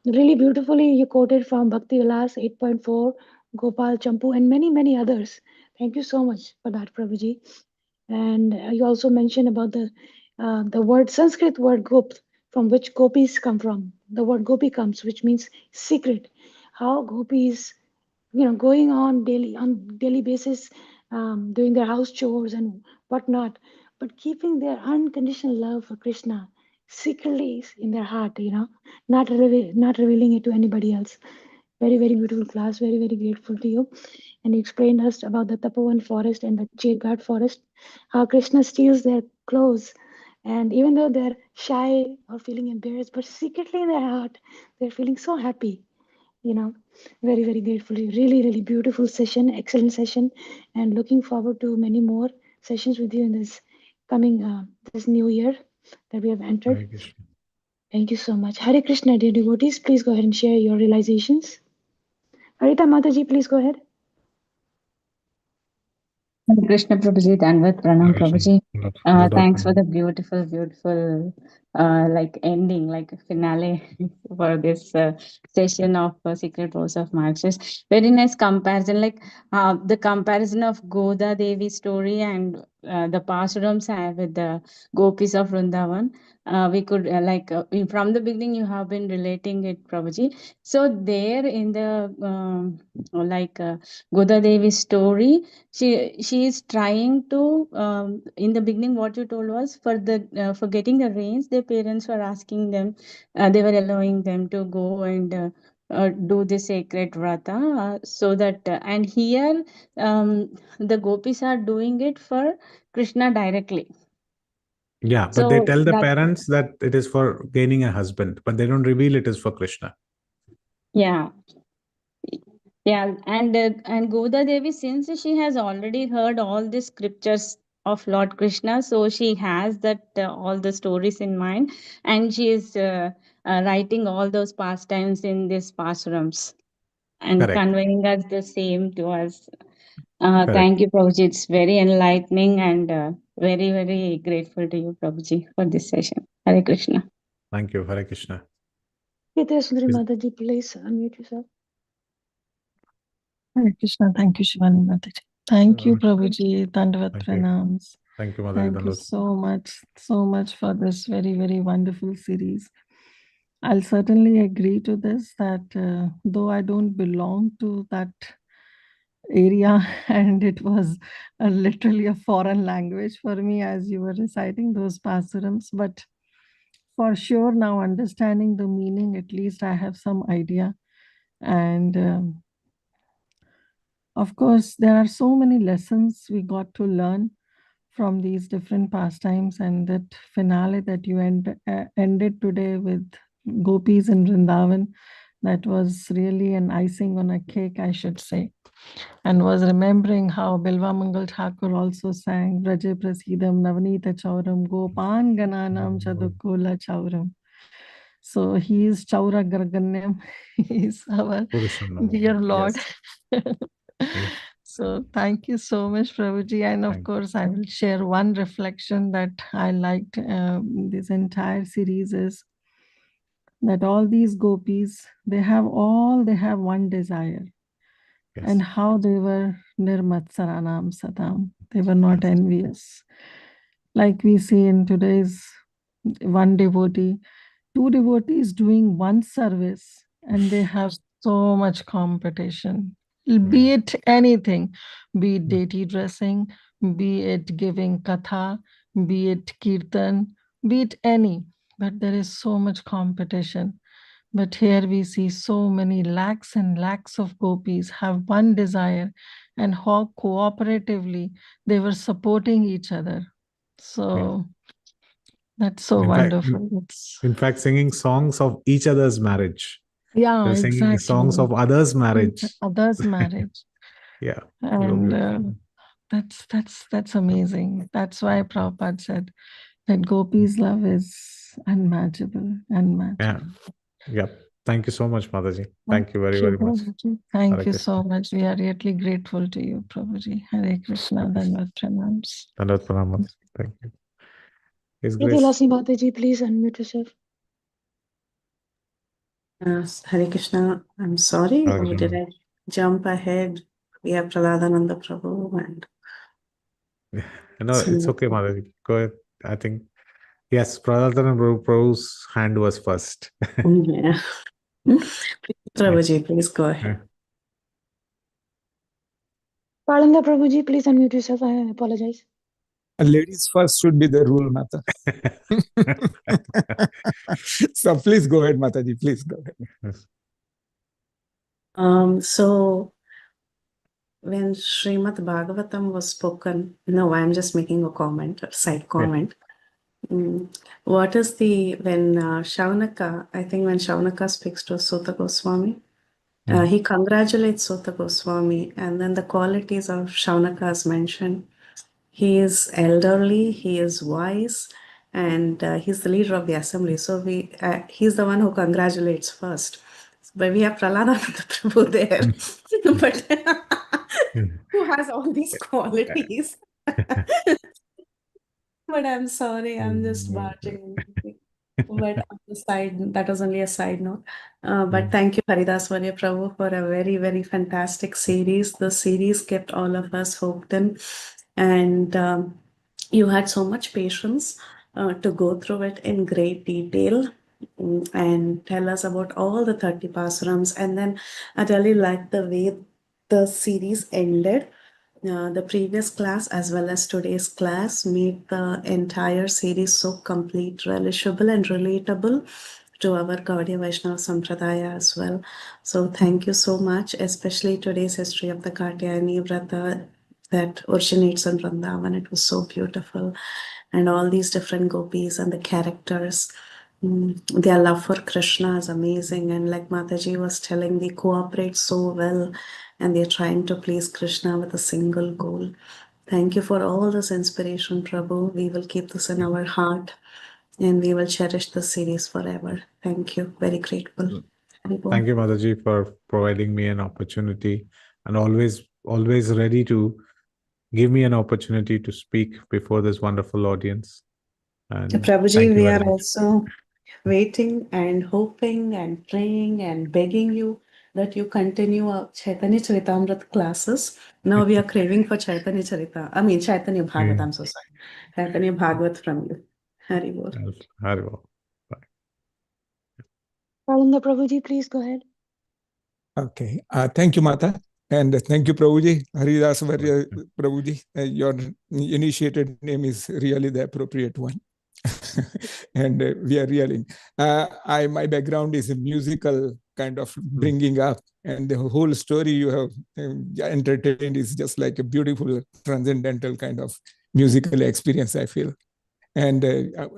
Speaker 2: Really beautifully, you quoted from Bhakti Vilas 8.4, Gopal Champu, and many, many others. Thank you so much for that, Prabhuji. And you also mentioned about the word Sanskrit word gopt, from which gopis come from. The word gopi comes, which means secret. How gopis, going on daily basis, doing their house chores and whatnot, but keeping their unconditional love for Krishna secretly in their heart, not revealing it to anybody else. Very, very beautiful class. Very, very grateful to you. And you explained us about the Tapovan forest and the Chirghat forest, how Krishna steals their clothes. And even though they're shy or feeling embarrassed, but secretly in their heart, they're feeling so happy. Very, very grateful. Really, really beautiful session, excellent session, and looking forward to many more sessions with you in this coming this new year that we have entered. Thank you so much. Hare Krishna, dear devotees. Please go ahead and share your realizations. Harita Mataji, please go ahead.
Speaker 4: Hare Krishna Prabhuji, Danvat Pranam
Speaker 3: Hare Krishna.
Speaker 4: Prabhuji.
Speaker 3: Dandavat
Speaker 4: Thanks for
Speaker 3: Pranam.
Speaker 4: the beautiful, like ending, like finale for this session of Secret Rose of Marxist. Very nice comparison, like the comparison of Goda Devi story and the pastorums with the gopis of Vrindavan. We could from the beginning you have been relating it, Prabhuji. So there in the Goda Devi story, she is trying to in the beginning what you told was for getting the rains, their parents were asking them, they were allowing them to go and do the sacred vrata, so that and here the gopis are doing it for Krishna directly.
Speaker 3: Yeah, but they
Speaker 4: So
Speaker 3: tell the
Speaker 4: that,
Speaker 3: parents that it is for gaining a husband, but they don't reveal it is for Krishna.
Speaker 4: yeah. Yeah, and Goda Devi, since she has already heard all the scriptures of Lord Krishna, so she has that all the stories in mind, and she is writing all those pastimes in these pastorams and
Speaker 3: Correct.
Speaker 4: conveying us the same to us.
Speaker 3: Correct.
Speaker 4: Thank you, Prabhuji. It's very enlightening and very grateful to you, Prabhuji, for this session. Hare Krishna.
Speaker 3: Thank you. Hare Krishna.
Speaker 2: Kriti Sundari Mataji, please unmute yourself.
Speaker 5: Hare Krishna. Thank you, Shivani Mataji. Thank you,
Speaker 3: Uh,
Speaker 5: Prabhuji. Dandavat
Speaker 3: Thank you.
Speaker 5: Pranams.
Speaker 3: Thank you, Mataji.
Speaker 5: Thank you
Speaker 3: Dandavat.
Speaker 5: so much for this very wonderful series. I'll certainly agree to this that though I don't belong to that area and it was literally a foreign language for me as you were reciting those pasurams, but for sure now understanding the meaning, at least I have some idea. And of course, there are so many lessons we got to learn from these different pastimes, and that finale that you ended today with gopis in Vrindavan, that was really an icing on a cake, I should say. And was remembering how Bilva Mangal Thakur also sang Vraje Prasidam Navnita Chauram Gopan Gananam Chadukula Chauram. So he is Chaura Garganyam. He is our dear Lord.
Speaker 3: Yes.
Speaker 5: So thank you so much, Prabhuji. And of course, I will share one reflection that I liked this entire series is that all these gopis, they have one desire. Yes. And how they were nirmatsaranam sadam. They were not envious. Like we see in today's one devotee, two devotees doing one service, and they have so much competition. Be it anything, be it deity dressing, be it giving katha, be it kirtan, be it any, but there is so much competition. But here we see so many lakhs and lakhs of gopis have one desire, and how cooperatively they were supporting each other. So that's so wonderful.
Speaker 3: In fact, singing songs of each other's marriage.
Speaker 5: Yeah,
Speaker 3: they're singing
Speaker 5: exactly.
Speaker 3: songs of others' marriage.
Speaker 5: Others' marriage.
Speaker 3: Yeah.
Speaker 5: And that's amazing. That's why Prabhupada said that Gopi's love is unmatchable.
Speaker 3: Yeah. Yep. Thank you so much, Mataji. Thank you very much.
Speaker 5: Thank you so much. We are really grateful to you, Prabhuji. Hare Krishna, Dandavat Pranams.
Speaker 3: Dandavat Pranams. Thank you.
Speaker 2: Kriti Lasi Mataji, please unmute yourself.
Speaker 6: Hare Krishna. I'm sorry.
Speaker 3: Hare
Speaker 6: Or
Speaker 3: Krishna.
Speaker 6: did I jump ahead? We have Praladananda Prabhu and
Speaker 3: No, it's okay, Mataji. Go ahead. I think, yes, Praladana Prabhu's hand was first.
Speaker 6: Yeah. Prabhuji, please go ahead.
Speaker 2: Palanda Prabhuji, please unmute yourself. I apologize.
Speaker 7: Ladies first should be the rule, Mata. So please go ahead, Mataji. Please go ahead.
Speaker 6: So when Srimad Bhagavatam was spoken, no, I'm just making a comment, a side comment. What is when Shaunaka, I think when Shaunaka speaks to Sutta Goswami, he congratulates Sutta Goswami, and then the qualities of Shaunaka is mentioned. He is elderly, he is wise, and he's the leader of the assembly. So he's the one who congratulates first. But we have Prahladananda Prabhu there, but who has all these qualities. But I'm sorry, I'm just barging. But on the side, that was only a side note. But thank you, Haridas Varya Prabhu, for a very, very fantastic series. The series kept all of us hooked in, and you had so much patience to go through it in great detail and tell us about all the 30 pasarams. And then I really liked the way the series ended. The previous class as well as today's class made the entire series so complete, relishable, and relatable to our Gaudiya Vaishnava Sampradaya as well. So thank you so much, especially today's history of the Katyayani Vrata that originates in Vrindavan. It was so beautiful. And all these different gopis and the characters. Their love for Krishna is amazing. And like Mataji was telling, they cooperate so well and they're trying to please Krishna with a single goal. Thank you for all this inspiration, Prabhu. We will keep this in our heart and we will cherish this series forever. Thank you. Very grateful.
Speaker 3: Thank you, Mataji, for providing me an opportunity and always ready to give me an opportunity to speak before this wonderful audience. And
Speaker 6: Prabhuji, we are also waiting and hoping and praying and begging you that you continue our Chaitanya Charitamrita classes. Now we are craving for Chaitanya Chaitanya Bhagavat, I'm so sorry. Chaitanya Bhagavat from you. Hari Bol.
Speaker 3: Hari Bol.
Speaker 2: Pralananda Prabhuji, please go ahead.
Speaker 7: Okay. Thank you, Mata. And thank you, Prabhuji. Haridas Varya Prabhuji. Your initiated name is really the appropriate one. And we are reeling. My background is a musical kind of bringing up, and the whole story you have entertained is just like a beautiful transcendental kind of musical experience, I feel. And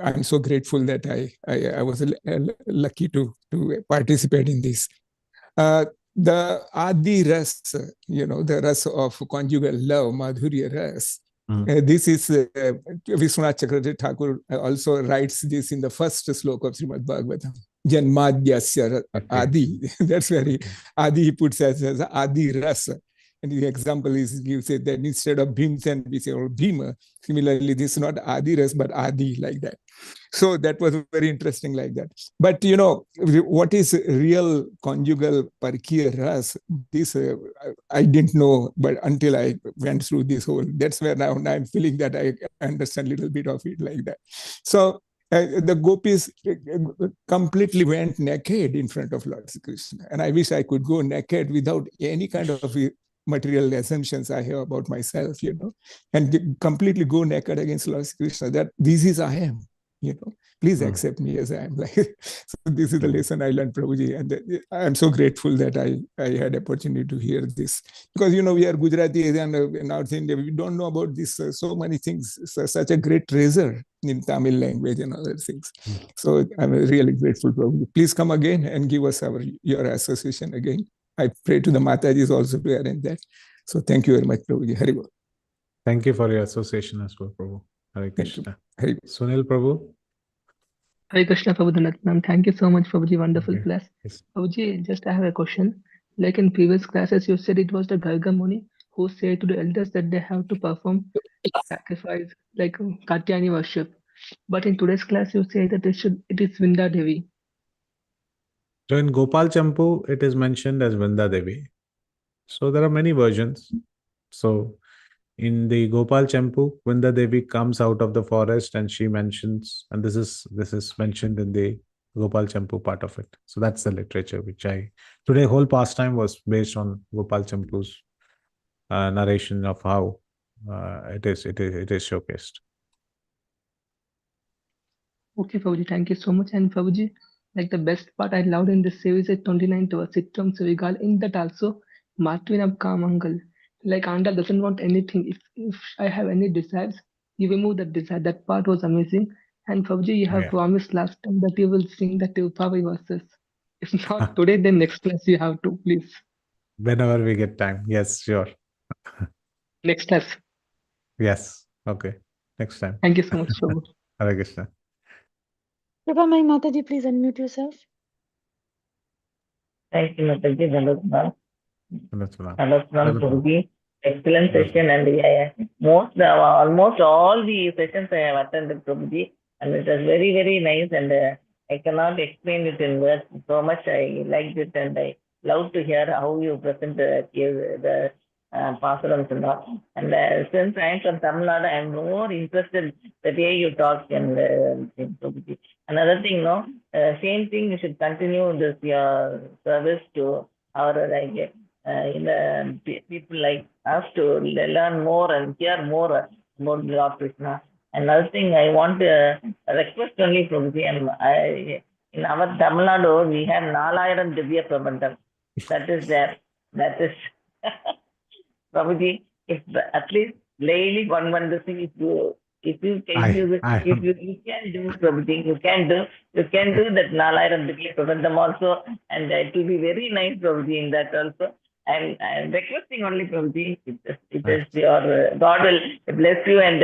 Speaker 7: I'm so grateful that I was lucky to participate in this. The Adi Ras, the Ras of conjugal love, Madhurya Ras. This is Vishwanath Chakravarti Thakur also writes this in the first sloka of Srimad Bhagavatam. Janmadhyasya Adi. That's very Adi he puts as Adi Ras. And the example is gives it that instead of Bhimsen, we say or Bhima. Similarly, this is not Adi Ras, but Adi like that. So that was very interesting like that. But what is real conjugal Parkiya Ras, this I didn't know, but until I went through this whole, that's where now I'm feeling that I understand a little bit of it like that. So the gopis completely went naked in front of Lord Krishna. And I wish I could go naked without any kind of material assumptions I have about myself, and completely go naked against Lord Krishna, that this is I am. Please accept me as I am. So this is the lesson I learned, Prabhuji, and I am so grateful that I had opportunity to hear this, because we are Gujaratis and North India, we don't know about this so many things, such a great treasure in Tamil language and other things. So I'm really grateful, Prabhuji. Please come again and give us your association again. I pray to the Matajis also to arrange that. So thank you very much, Prabhuji. Hari Bol.
Speaker 3: Thank you for your association as well, Prabhu. Hare Krishna. Sunil Prabhu.
Speaker 8: Hare Krishna, Prabhu Dhanatnam. Thank you so much, Prabhuji. Wonderful class. Yes. Prabhuji, just I have a question. Like in previous classes, you said it was the Garga Muni who said to the elders that they have to perform sacrifice, like Katyayani worship. But in today's class, you say that it is Vrinda Devi.
Speaker 3: So in Gopal Champu, it is mentioned as Vrinda Devi. So there are many versions. So in the Gopal Champu, Vrinda Devi comes out of the forest and she mentions, and this is mentioned in the Gopal Champu part of it. So that's the literature which today whole pastime was based on Gopal Champu's narration of how it is showcased.
Speaker 8: Okay, Prabhuji, thank you so much. And Prabhuji, like the best part I loved in this series is 29 to Sitram Savigal. In that also, Matvinam Kamangal. Like Anda doesn't want anything. If I have any desires, you remove that desire. That part was amazing. And Prabhuji, you have promised last time that you will sing the Tirupavi verses. If not today, then next class you have to, please.
Speaker 3: Whenever we get time. Yes, sure.
Speaker 8: Next class.
Speaker 3: Yes. Okay. Next time.
Speaker 8: Thank you so much, Prabhu.
Speaker 3: Hare Krishna.
Speaker 2: Kripa Mai Mataji, please unmute yourself.
Speaker 9: Thank you, Mataji. Namaskar.
Speaker 3: Namaskar.
Speaker 9: Namaskar, Prabhuji. Excellent session, and almost all the sessions I have attended, Prabhuji, and it was very, very nice, and I cannot explain it in words. So much I liked it, and I love to hear how you present the pastorals and all. And since I am from Tamil Nadu, I am more interested the way you talk and Prabhuji. Another thing, no, same thing. You should continue this your service to our people like us to learn more and hear more about Lord Krishna. Another thing I want to request only from and in our Tamil Nadu we have 4000 Divya Prabandham. That is there. That is Prabhuji, if at least daily one thing if you can do Prabhuji, you can do that 4000 Divya Prabandham also, and it will be very nice, Prabhuji, in that also. I'm requesting only, Prabhuji, it is your God will bless you and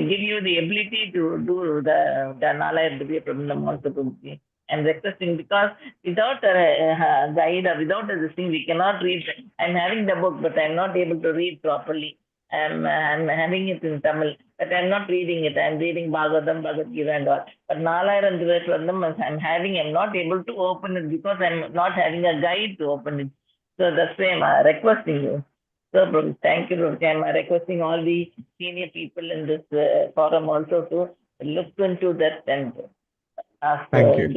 Speaker 9: give you the ability to do the Nalaya Divya Prabandham also, Prabhuji. I'm requesting because without a guide or without this thing, we cannot read. I'm having the book, but I'm not able to read properly. I'm having it in Tamil, but I'm not reading it. I'm reading Bhagavatam, Bhagavad Gita and all. But Nalaya and Divya Prabandham I'm not able to open it because I'm not having a guide to open it. So that's why I'm requesting you. So, Prabhu, thank you, Prabhu. I'm requesting all the senior people in this forum also to look into that and ask Prabhuji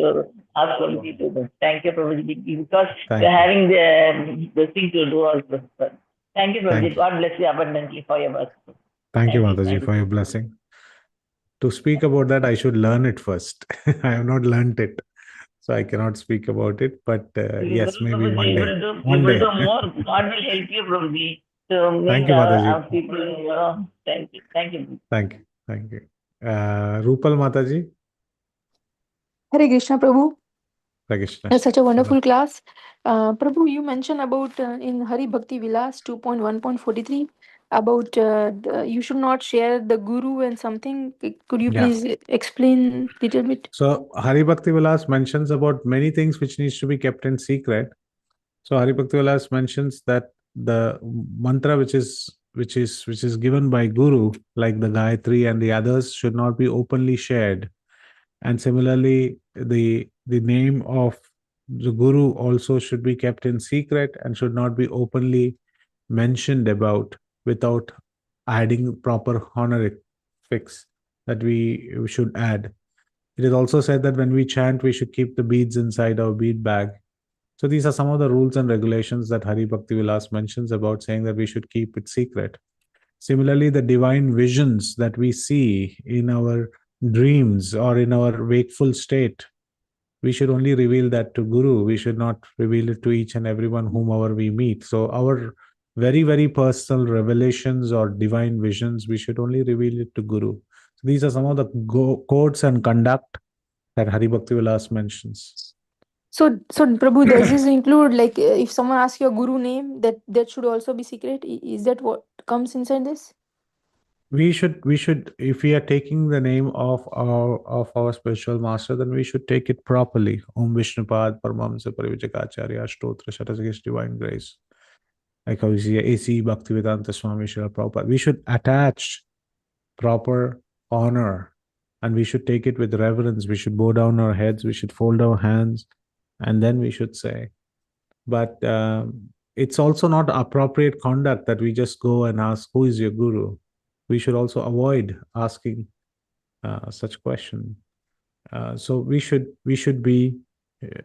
Speaker 9: to do. Thank you, Prabhuji, because you're having the thing to do also. Thank you, Prabhuji. God bless you abundantly for your work.
Speaker 3: Thank you, Mataji, for your blessing. To speak about that, I should learn it first. I have not learned it. So I cannot speak about it, but yes, maybe one day.
Speaker 9: One day. More. God will help you, Prabhuji, to make our people. Thank you. Thank you.
Speaker 3: Thank you. Thank you. Rupal Mataji.
Speaker 10: Hare Krishna, Prabhu.
Speaker 3: Hare Krishna.
Speaker 10: That's such a wonderful class. Prabhu, you mentioned about in Hari Bhakti Vilas 2.1.43 about you should not share the guru and something. Could you please explain a little bit?
Speaker 3: So Hari Bhakti Vilas mentions about many things which needs to be kept in secret. So Hari Bhakti Vilas mentions that the mantra which is given by Guru, like the Gayatri and the others, should not be openly shared. And similarly, the name of the Guru also should be kept in secret and should not be openly mentioned about without adding proper honorifics that we should add. It is also said that when we chant, we should keep the beads inside our bead bag. So these are some of the rules and regulations that Hari Bhakti Vilas mentions about, saying that we should keep it secret. Similarly, the divine visions that we see in our dreams or in our wakeful state, we should only reveal that to Guru. We should not reveal it to each and everyone whomever we meet. So our very, very personal revelations or divine visions, we should only reveal it to Guru. So these are some of the codes and conduct that Hari Bhakti Vilas mentions.
Speaker 10: So Prabhu, does this include like if someone asks your guru name, that should also be secret? Is that what comes inside this?
Speaker 3: We should, if we are taking the name of our spiritual master, then we should take it properly. Om Vishnupad Paramahamsa Parivijakacharya Stotra Shatasagis Divine Grace. Like how we see A.C. Bhaktivedanta Swami Srila Prabhupada. We should attach proper honor and we should take it with reverence. We should bow down our heads, we should fold our hands, and then we should say. But it's also not appropriate conduct that we just go and ask, who is your guru? We should also avoid asking such question. So we should be.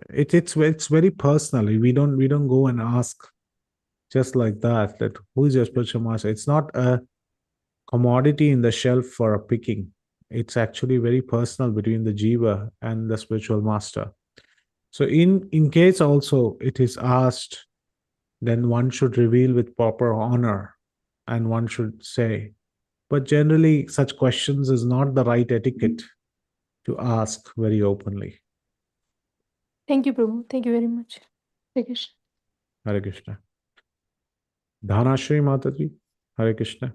Speaker 3: It's very personal. We don't go and ask just like that. That who is your spiritual master? It's not a commodity in the shelf for a picking. It's actually very personal between the jiva and the spiritual master. So in case also it is asked, then one should reveal with proper honor, and one should say. But generally, such questions is not the right etiquette to ask very openly.
Speaker 10: Thank you, Prabhu. Thank you very much. Hare Krishna.
Speaker 3: Hare Krishna. Dhanashri Mataji. Hare Krishna.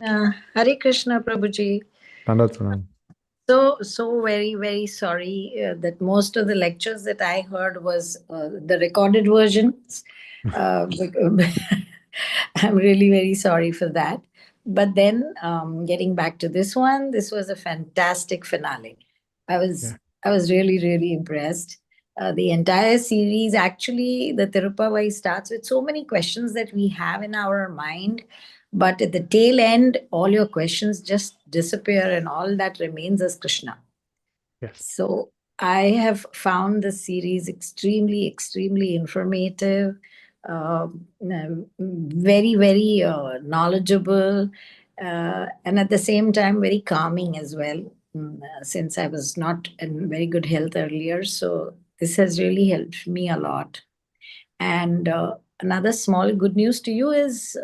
Speaker 11: Hare Krishna, Prabhuji.
Speaker 3: Tandatranam.
Speaker 11: So very, very sorry that most of the lectures that I heard was the recorded versions. I'm really very sorry for that. But then, getting back to this one, this was a fantastic finale. I was
Speaker 3: Yeah.
Speaker 11: I was really, really impressed. The entire series, actually, the Tirupavai starts with so many questions that we have in our mind, but at the tail end, all your questions just disappear and all that remains as Krishna.
Speaker 3: Yes.
Speaker 11: So I have found the series extremely, extremely informative, very, very knowledgeable, and at the same time, very calming as well. Since I was not in very good health earlier, so this has really helped me a lot. And another small good news to you is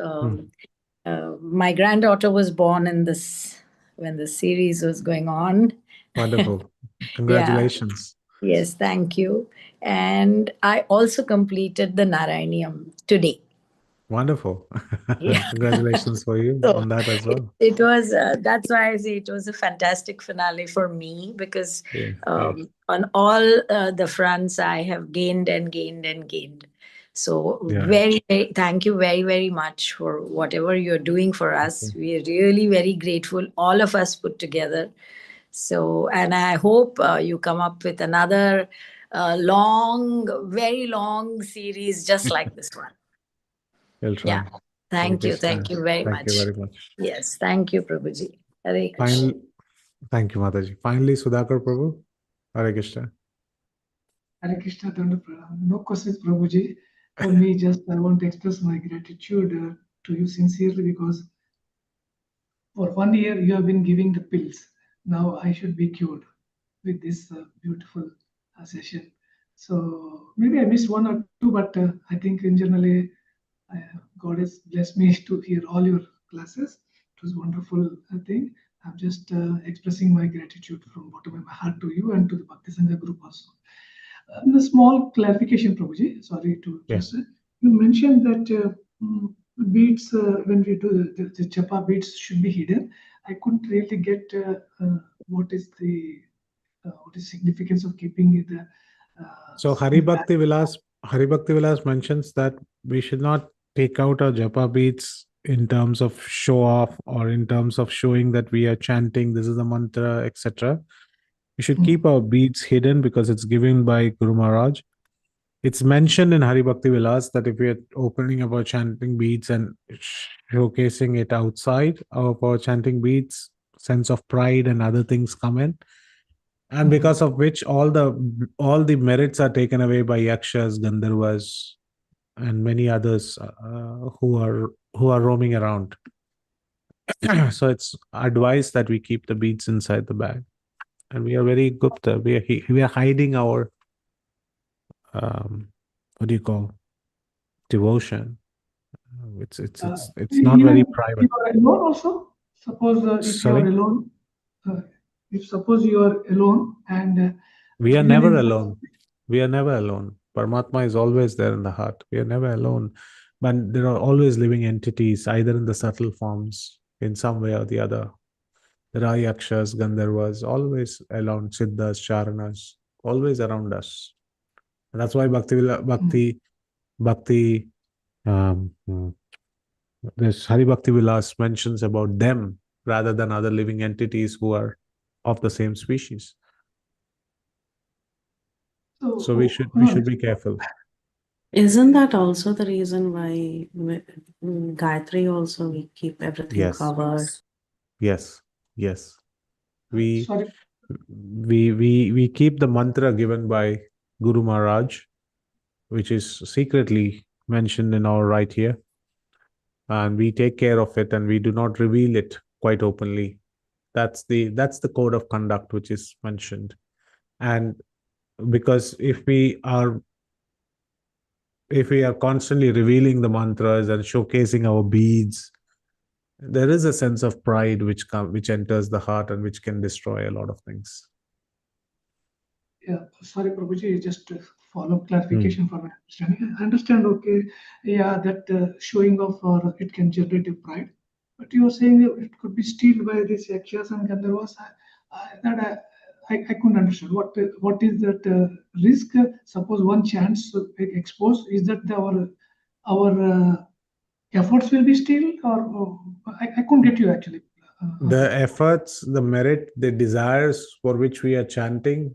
Speaker 11: my granddaughter was born in this when the series was going on.
Speaker 3: Wonderful.
Speaker 11: Yeah.
Speaker 3: Congratulations.
Speaker 11: Yes, thank you. And I also completed the Narayaniam today.
Speaker 3: Wonderful.
Speaker 11: Yeah.
Speaker 3: Congratulations for you
Speaker 11: So
Speaker 3: on that as well.
Speaker 11: it was, that's why I say it was a fantastic finale for me, because
Speaker 3: Yeah.
Speaker 11: on all the fronts, I have gained and gained and gained. So
Speaker 3: Yeah.
Speaker 11: very, very, thank you very, very much for whatever you're doing for us. We are really very grateful, all of us put together. So, and I hope you come up with another long, very long series just like this one.
Speaker 3: We'll try.
Speaker 11: Yeah. Thank you. Thank you very
Speaker 3: Thank
Speaker 11: much.
Speaker 3: you very much.
Speaker 11: Yes. Thank you, Prabhuji. Hare Krishna.
Speaker 3: Thank you, Mataji. Finally, Sudhakar Prabhu. Hare Krishna.
Speaker 12: Hare Krishna, Danda Pranam. No questions, Prabhuji. For me, just I want to express my gratitude to you sincerely, because for 1 year you have been giving the pills. Now I should be cured with this beautiful session. So maybe I missed one or two, but I think in generally God has blessed me to hear all your classes. It was wonderful thing. I'm just expressing my gratitude from bottom of my heart to you and to the Bhakti Sangha group also. A small clarification, Prabhuji. Sorry to just you mentioned that beads when we do the japa beads should be hidden. I couldn't really get what is the significance of keeping it.
Speaker 3: So Hari Bhakti Vilas mentions that we should not take out our japa beads in terms of show off or in terms of showing that we are chanting, this is the mantra, etc. We should keep our beads hidden because it's given by Guru Maharaj. It's mentioned in Hari Bhakti Vilas that if we are opening up our chanting beads and showcasing it outside of our chanting beads, sense of pride and other things come in. And because of which all the merits are taken away by yakshas, gandharvas, and many others who are roaming around. So it's advised that we keep the beads inside the bag, and we are very gupta. We are hiding our what do you call devotion. It's not very private.
Speaker 12: You are alone also. Suppose if you are
Speaker 3: Sorry?
Speaker 12: alone, if suppose you are alone and
Speaker 3: We are
Speaker 12: even
Speaker 3: never
Speaker 12: in
Speaker 3: alone. We are never alone. Paramatma is always there in the heart. We are never alone. But there are always living entities, either in the subtle forms, in some way or the other. There are yakshas, gandharvas, always around, siddhas, charanas, always around us. And that's why Bhakti, this Hari Bhakti Vilas mentions about them rather than other living entities who are of the same species. So we should be careful.
Speaker 6: Isn't that also the reason why Gayatri also we keep everything covered?
Speaker 3: Yes. We
Speaker 12: sorry.
Speaker 3: we keep the mantra given by Guru Maharaj, which is secretly mentioned in our right here, and we take care of it, and we do not reveal it quite openly. That's the code of conduct which is mentioned. And because if we are constantly revealing the mantras and showcasing our beads, there is a sense of pride which enters the heart and which can destroy a lot of things.
Speaker 12: Yeah, sorry, Prabhuji, just to follow clarification for my understanding. I understand, okay, yeah, that showing off or it can generate a pride, but you are saying that it could be stealed by these yakshas and gandharvas. that I couldn't understand. What is that risk? Suppose one chance expose, is that our efforts will be still, or I couldn't get you actually.
Speaker 3: The efforts, the merit, the desires for which we are chanting,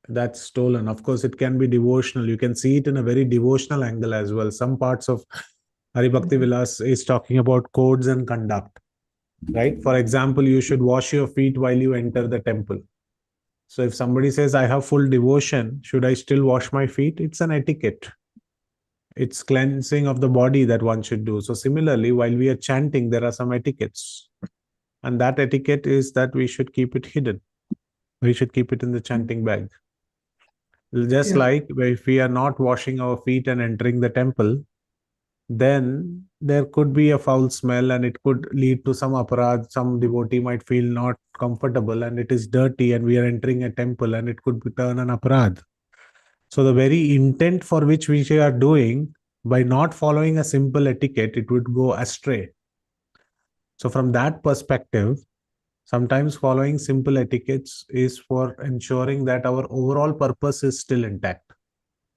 Speaker 3: that's stolen. Of course, it can be devotional. You can see it in a very devotional angle as well. Some parts of Hari Bhakti Vilas is talking about codes and conduct, right? For example, you should wash your feet while you enter the temple. So if somebody says, I have full devotion, should I still wash my feet? It's an etiquette. It's cleansing of the body that one should do. So similarly, while we are chanting, there are some etiquettes. And that etiquette is that we should keep it hidden. We should keep it in the chanting bag. Just like if we are not washing our feet and entering the temple, then there could be a foul smell and it could lead to some aparad. Some devotee might feel not comfortable and it is dirty and we are entering a temple and it could turn an aparad. So the very intent for which we are doing, by not following a simple etiquette, it would go astray. So from that perspective, sometimes following simple etiquettes is for ensuring that our overall purpose is still intact.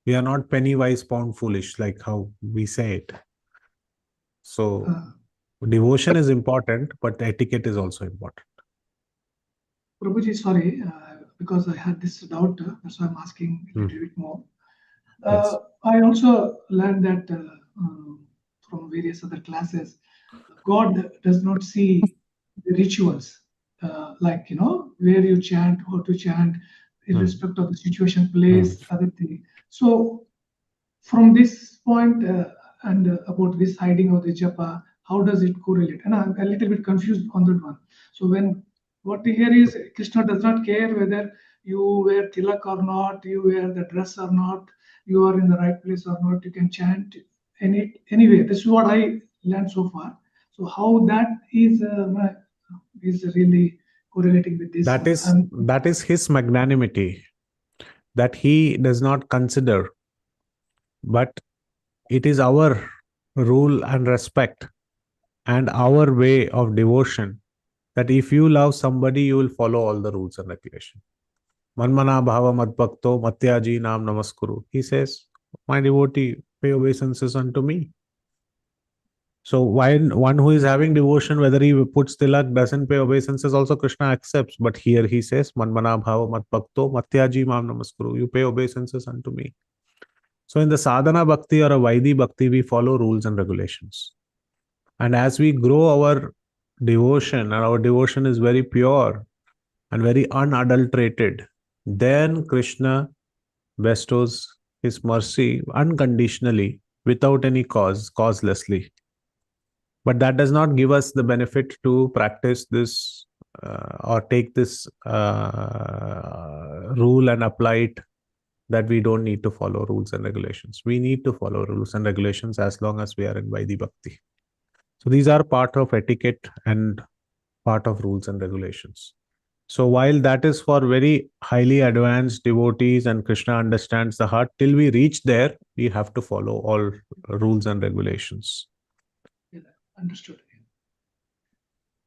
Speaker 3: We are not penny wise, pound foolish, like how we say it. So devotion is important, but etiquette is also important.
Speaker 12: Prabhuji, sorry, because I had this doubt, that's why I'm asking a little bit more.
Speaker 3: Yes.
Speaker 12: I also learned that from various other classes, God does not see the rituals, like, where you chant, how to chant, in respect of the situation, place, other thing. So from this point and about this hiding of the japa, how does it correlate? And I'm a little bit confused on that one. So what we hear is Krishna does not care whether you wear tilak or not, you wear the dress or not, you are in the right place or not, you can chant anyway. This is what I learned so far. So how that is really correlating with this one.
Speaker 3: That is his magnanimity, that he does not consider, but it is our rule and respect and our way of devotion that if you love somebody, you will follow all the rules and regulations. Manmana bhava madbhakto matyaji nam namaskuru. He says, my devotee, pay obeisances unto me. So one who is having devotion, whether he puts tilak, doesn't pay obeisances, also Krishna accepts. But here he says, Manmana bhava madbhakto matyaji mam namaskuru. You pay obeisances unto me. So in the sadhana bhakti or a Vaidhi bhakti, we follow rules and regulations. And as we grow our devotion, and our devotion is very pure and very unadulterated, then Krishna bestows his mercy unconditionally, without any causelessly. But that does not give us the benefit to practice this or take this rule and apply it, that we don't need to follow rules and regulations. We need to follow rules and regulations as long as we are in Vaidhi Bhakti. So these are part of etiquette and part of rules and regulations. So while that is for very highly advanced devotees and Krishna understands the heart, till we reach there, we have to follow all rules and regulations.
Speaker 12: Yeah, understood.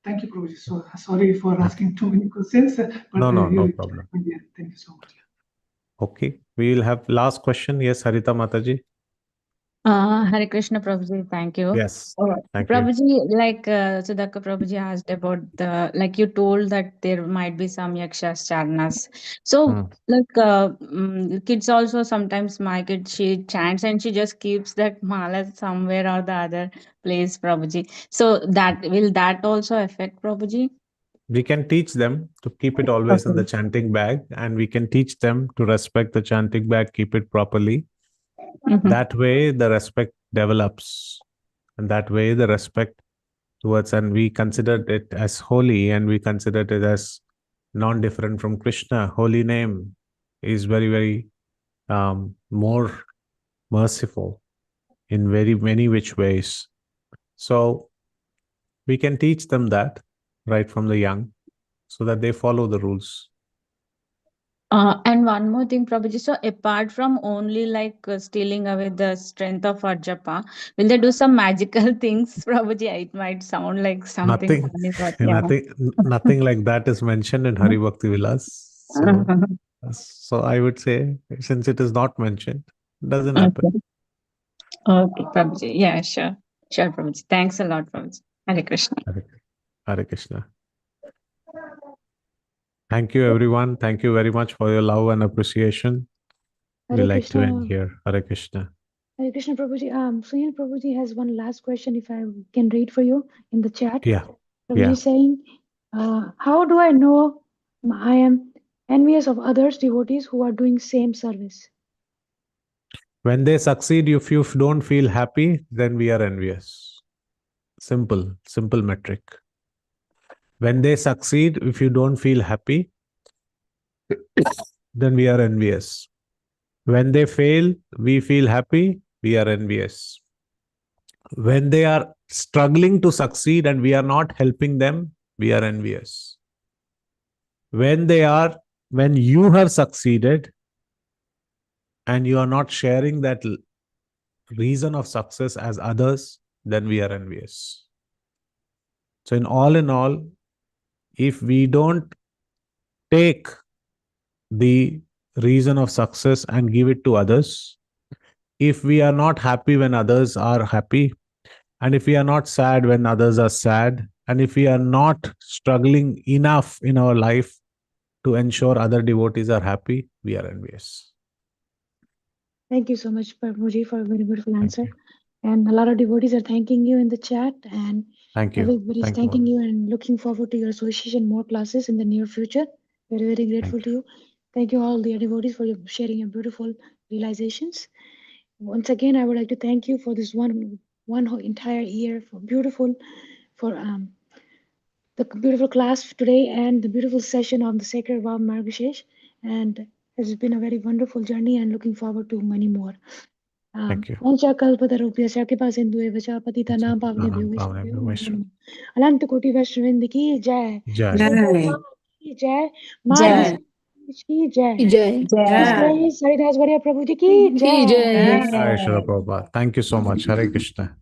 Speaker 12: Thank you, Prabhuji. So sorry for asking too many questions, but
Speaker 3: no problem.
Speaker 12: Thank you so much.
Speaker 3: Okay, we will have last question. Yes, Harita Mataji.
Speaker 4: Hare Krishna Prabhuji, thank you.
Speaker 3: Yes, thank
Speaker 4: Prabhuji,
Speaker 3: you.
Speaker 4: like Sudhaka Prabhuji asked about like you told that there might be some yakshas, charnas. So kids also sometimes, my kid, she chants and she just keeps that mala somewhere or the other place, Prabhuji. So will that also affect Prabhuji?
Speaker 3: We can teach them to keep it always in the chanting bag, and we can teach them to respect the chanting bag, keep it properly. That way the respect develops, and that way the respect towards, and we considered it as holy, and we considered it as non-different from Krishna. Holy name is very, very more merciful in very many which ways. So we can teach them that right from the young, so that they follow the rules.
Speaker 4: And one more thing, Prabhuji. So apart from only like stealing away the strength of our japa, will they do some magical things, Prabhuji? It might sound like something
Speaker 3: Nothing,
Speaker 4: funny, but yeah.
Speaker 3: nothing like that is mentioned in Hari Bhakti Vilas. So I would say, since it is not mentioned, it doesn't happen.
Speaker 4: Okay, Prabhuji. Yeah, sure. Sure, Prabhuji. Thanks a lot, Prabhuji. Hare Krishna.
Speaker 3: Hare Krishna. Thank you, everyone. Thank you very much for your love and appreciation. We
Speaker 2: Hare
Speaker 3: like to end
Speaker 2: Krishna.
Speaker 3: here. Hare Krishna.
Speaker 2: Hare Krishna Prabhuji. Sunil Prabhuji has one last question, if I can read for you in the chat.
Speaker 3: Yeah.
Speaker 2: Prabhuji is saying, how do I know I am envious of others devotees who are doing same service?
Speaker 3: When they succeed, if you don't feel happy, then we are envious. Simple metric. When they succeed, if you don't feel happy, then we are envious. When they fail, we feel happy, we are envious. When they are struggling to succeed and we are not helping them, we are envious. When you have succeeded and you are not sharing that reason of success as others, then we are envious. So in all, if we don't take the reason of success and give it to others, if we are not happy when others are happy, and if we are not sad when others are sad, and if we are not struggling enough in our life to ensure other devotees are happy, we are envious.
Speaker 2: Thank you so much, Prabhuji, for a very beautiful answer. And a lot of devotees are thanking you in the chat, and
Speaker 3: thank you.
Speaker 2: Everybody's thanking you and looking forward to your association, more classes in the near future. Very, very grateful to you. Thank you all the devotees for sharing your beautiful realizations. Once again, I would like to thank you for this one whole entire year for the beautiful class today and the beautiful session on the sacred vow of Margasirsha. And it's been a very wonderful journey and looking forward to many more.
Speaker 3: Thank you.
Speaker 2: अनंत कोटि वैष्णविंद की जय
Speaker 3: जय
Speaker 2: की जय माँ
Speaker 4: Jai.
Speaker 2: की जय
Speaker 10: Jai.
Speaker 2: Haridas वर्य प्रभु जी की जय
Speaker 10: Jai.
Speaker 3: Jai Shri Prabhupada. Thank you so much. Hare Krishna.